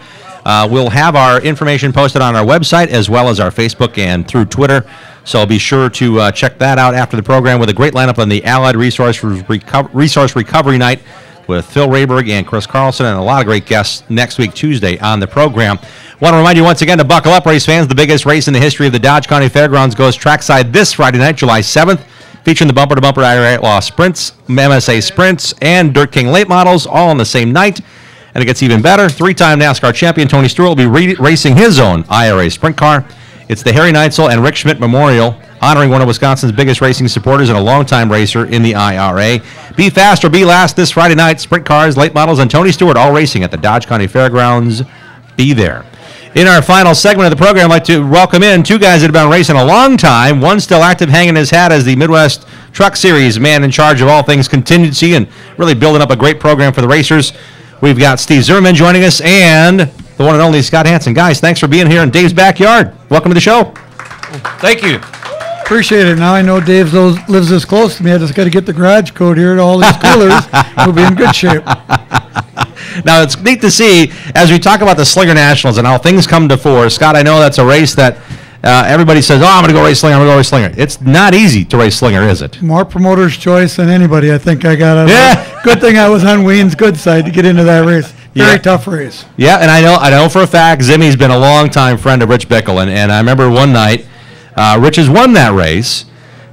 We'll have our information posted on our website as well as our Facebook and through Twitter. So be sure to check that out after the program with a great lineup on the Allied Resource Recovery Night with Phil Rayberg and Chris Carlson, and a lot of great guests next week, Tuesday, on the program. Want to remind you once again to buckle up, race fans. The biggest race in the history of the Dodge County Fairgrounds goes trackside this Friday night, July 7th, featuring the bumper-to-bumper IRA Outlaw Sprints, MSA Sprints, and Dirt King Late Models, all on the same night. And it gets even better. Three-time NASCAR champion Tony Stewart will be racing his own IRA Sprint car. It's the Harry Neitzel and Rick Schmidt Memorial, honoring one of Wisconsin's biggest racing supporters and a longtime racer in the IRA. Be fast or be last this Friday night. Sprint cars, late models, and Tony Stewart all racing at the Dodge County Fairgrounds. Be there. In our final segment of the program, I'd like to welcome in two guys that have been racing a long time. One still active, hanging his hat as the Midwest Truck Series man in charge of all things contingency and really building up a great program for the racers. We've got Steve Zimmerman joining us and the one and only Scott Hansen. Guys, thanks for being here in Dave's backyard. Welcome to the show. Thank you. Appreciate it. Now I know Dave lives this close to me. I just got to get the garage code here to all these coolers. We'll be in good shape. Now, it's neat to see, as we talk about the Slinger Nationals and how things come to fore. Scott, I know that's a race that everybody says, I'm going to go race Slinger, I'm going to go race Slinger. It's not easy to race Slinger, is it? More promoter's choice than anybody I think I got out of it. Good thing I was on Wayne's good side to get into that race. Very tough race. Yeah, and I know for a fact Zimmy's been a long-time friend of Rich Bickle, and I remember one night Rich has won that race,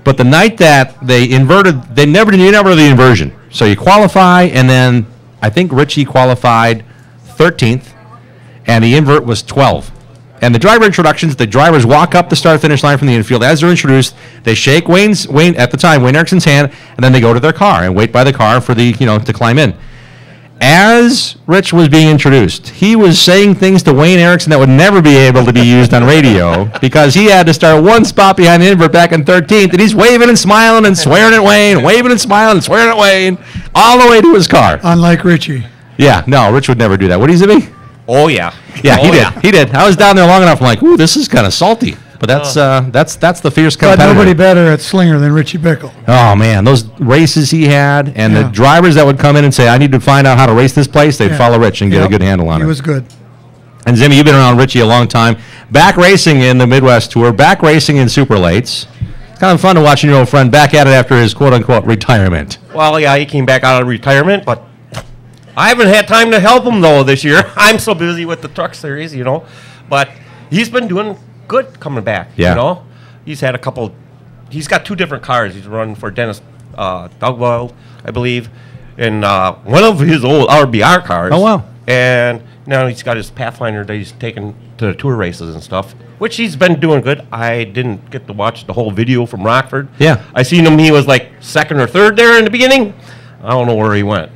but the night that they inverted, you never do the inversion. So you qualify, and then I think Richie qualified 13th, and the invert was 12. And the driver introductions, the drivers walk up the start-finish line from the infield. As they're introduced, they shake Wayne Erickson's hand, and then they go to their car and wait by the car for to climb in. As Rich was being introduced, he was saying things to Wayne Erickson that would never be able to be used on radio because he had to start one spot behind the invert back in 13th, and he's waving and smiling and swearing at Wayne, waving and smiling and swearing at Wayne, all the way to his car. Unlike Richie. Yeah, no, Rich would never do that. Would he, Zibby? Oh, yeah. Yeah, he did. He did. I was down there long enough. I'm like, ooh, this is kind of salty. But that's the fierce competitor. But nobody better at Slinger than Richie Bickle. Oh, man, those races he had, and the drivers that would come in and say, I need to find out how to race this place, they'd follow Rich and get a good handle on it. He was good. And Zimmy, you've been around Richie a long time. Back racing in the Midwest Tour, back racing in Super Lates. It's kind of fun to watch your old friend back at it after his quote-unquote retirement. Well, yeah, he came back out of retirement, but I haven't had time to help him, though, this year. I'm so busy with the Truck Series, But he's been doing good coming back, He's had a couple. He's got two different cars. He's running for Dennis Dugwald, I believe, and one of his old RBR cars. Oh, wow. And now he's got his Pathfinder that he's taken to the tour races and stuff, which he's been doing good. I didn't get to watch the whole video from Rockford. Yeah. I seen him. He was like second or third there in the beginning. I don't know where he went.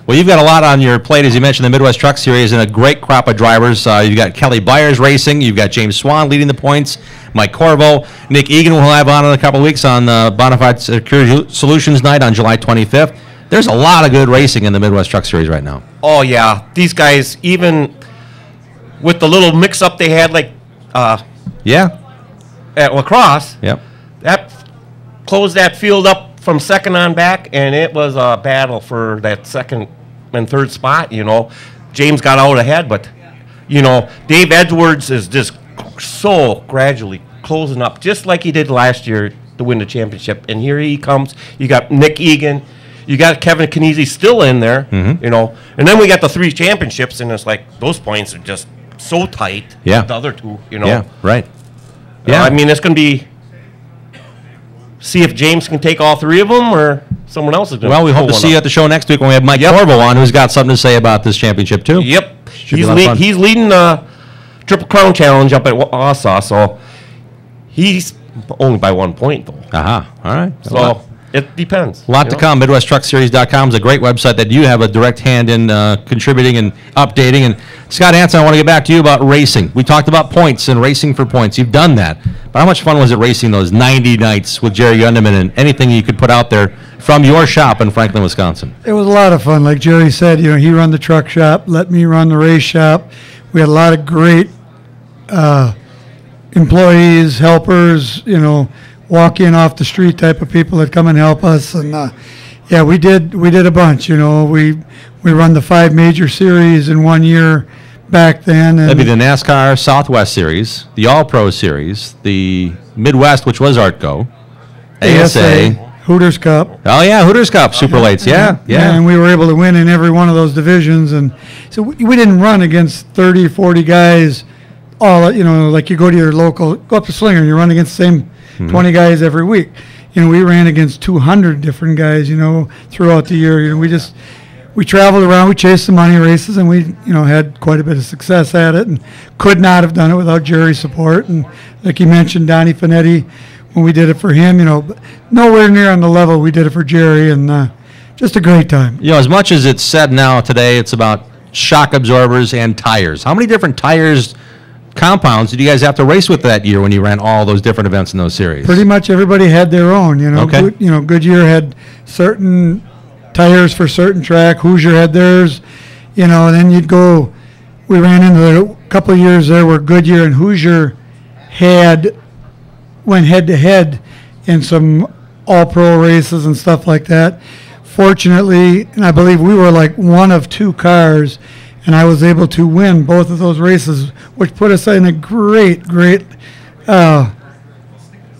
Well, you've got a lot on your plate, as you mentioned, the Midwest Truck Series, and a great crop of drivers. You've got Kelly Byers racing. You've got James Swan leading the points. Mike Corvo. Nick Egan will have on in a couple of weeks on Bonafide Security Solutions Night on July 25th. There's a lot of good racing in the Midwest Truck Series right now. Oh, yeah. These guys, even with the little mix-up they had, at lacrosse, that closed that field up from second on back, and it was a battle for that second and third spot, James got out ahead, but, Dave Edwards is just so gradually closing up, just like he did last year to win the championship. And here he comes. You got Nick Egan. You got Kevin Kniese still in there, And then we got the 3 championships, and it's like those points are just so tight. Yeah. The other two, Yeah, right. Yeah. I mean, it's going to be see if James can take all 3 of them or someone else is going to. Well, we hope to see you at the show next week when we have Mike Corvo on, who's got something to say about this championship, too. Yep. He's leading the Triple Crown Challenge up at Wausau, so he's only by 1 point, though. All right. So it depends. A lot to come. MidwestTruckSeries.com is a great website that you have a direct hand in contributing and updating. And Scott Hansen, I want to get back to you about racing. We talked about points and racing for points. You've done that. But how much fun was it racing those 90 nights with Jerry Gundeman and anything you could put out there from your shop in Franklin, Wisconsin? It was a lot of fun. Like Jerry said, he run the truck shop, let me run the race shop. We had a lot of great employees, helpers, walk in off the street type of people that come and help us. And we did a bunch. We run the 5 major series in 1 year back then. And That'd be the NASCAR Southwest Series, the All-Pro Series, the Midwest, which was ARTCO, ASA. Hooters Cup. Oh, yeah, Hooters Cup, Super Lates, yeah. And we were able to win in every one of those divisions. And so we didn't run against 30, 40 guys all, like you go to your local, go up to Slinger and you run against the same 20 guys every week. We ran against 200 different guys, throughout the year. We traveled around, we chased the money races, and we, had quite a bit of success at it and could not have done it without Jerry's support. And like you mentioned, Donnie Finetti, when we did it for him, but nowhere near on the level we did it for Jerry, and just a great time. As much as it's said now today, it's about shock absorbers and tires. How many different tires compounds did you guys have to race with that year when you ran all those different events in those series? Pretty much everybody had their own, Okay. Goodyear had certain tires for certain track. Hoosier had theirs, and then we ran into a couple of years there where Goodyear and Hoosier went head-to-head in some all-pro races and stuff like that. Fortunately, and I believe we were like one of two cars, and I was able to win both of those races, which put us in a great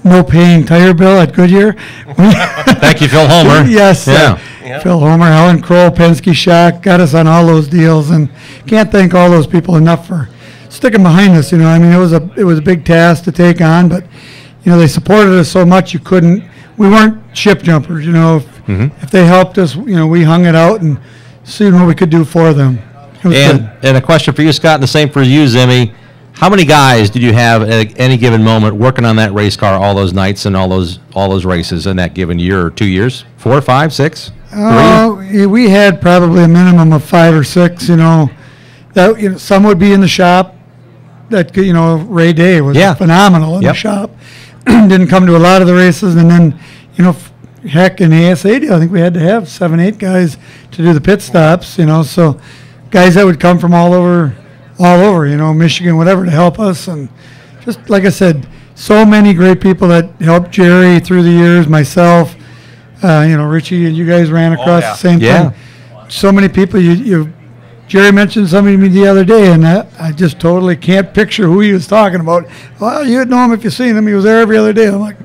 no-paying tire bill at Goodyear. Thank you, Phil Homer. Yes. Yeah. Phil Homer, Alan Kroll, Penske Shock got us on all those deals, and can't thank all those people enough for sticking behind us. It was a big task to take on, but they supported us so much we weren't ship jumpers. If they helped us, we hung it out and seen what we could do for them. It was good. And a question for you, Scott, and the same for you, Zimmy. How many guys did you have at any given moment working on that race car all those nights and all those races in that given year or 2 years? 4, 5, 6, 3? We had probably a minimum of 5 or 6. That some would be in the shop. That Ray Day was phenomenal in the shop. Didn't come to a lot of the races, and then heck, in ASA deal, I think we had to have 7, 8 guys to do the pit stops. So guys that would come from all over, Michigan, whatever, to help us. And just like I said, so many great people that helped Jerry through the years, myself, Richie, and you guys ran across the same thing. So many people. Jerry mentioned somebody to me the other day, and I just totally can't picture who he was talking about. Well, you'd know him if you seen him. He was there every other day. I'm like,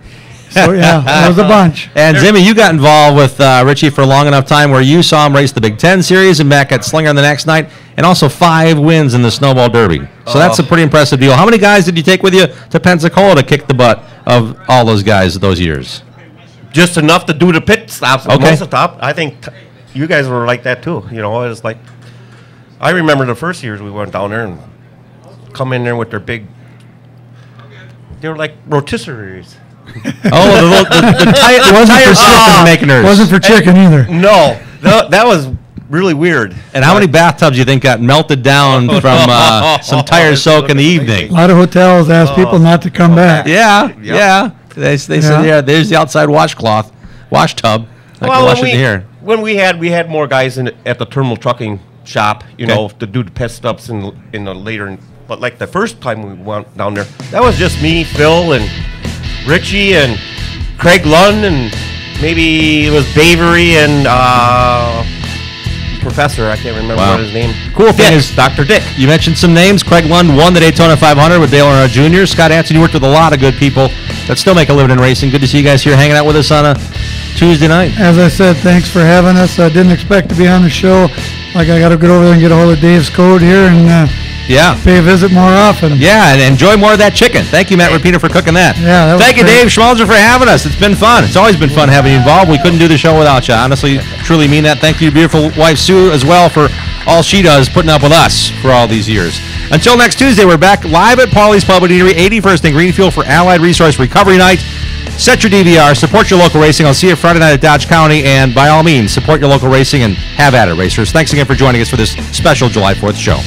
so yeah, that was a bunch. And Zimmy, you got involved with Richie for a long enough time where you saw him race the Big Ten Series and back at Slinger the next night, and also 5 wins in the Snowball Derby. So that's a pretty impressive deal. How many guys did you take with you to Pensacola to kick the butt of all those guys those years? Just enough to do the pit stops. Okay. Most of the top. I think you guys were like that too. It was like, I remember the first years we went down there and come in there with their big, they were like rotisseries. The tire system makers. Wasn't for chicken either. No, that was really weird. And how many bathtubs do you think got melted down from some tire soak in the evening? A lot of hotels asked people not to come back. Yeah. They said, there's the outside wash tub. I can wash it in here. When we had more guys at the terminal trucking shop, to do the pit stops in the later. But like the first time we went down there, that was just me, Phil, and Richie, and Craig Lund, and maybe it was Bavery and Professor. I can't remember what his name. Cool thing is, Dr. Dick. You mentioned some names. Craig Lund won the Daytona 500 with Dale Earnhardt Jr. Scott Anson, you worked with a lot of good people that still make a living in racing. Good to see you guys here hanging out with us on a Tuesday night. As I said, thanks for having us. I didn't expect to be on the show. I got to get over there and get a hold of Dave's code here and pay a visit more often. Yeah, and enjoy more of that chicken. Thank you, Matt Rapino, for cooking that. Yeah, thank you, Dave Schmalzer, for having us. It's been fun. It's always been fun having you involved. We couldn't do the show without you. Honestly, truly mean that. Thank you, beautiful wife Sue, as well, for all she does, putting up with us for all these years. Until next Tuesday, we're back live at Paulie's Pub and Eatery, 81st and Greenfield for Allied Resource Recovery Night. Set your DVR, support your local racing. I'll see you Friday night at Dodge County, and by all means, support your local racing and have at it, racers. Thanks again for joining us for this special July 4th show.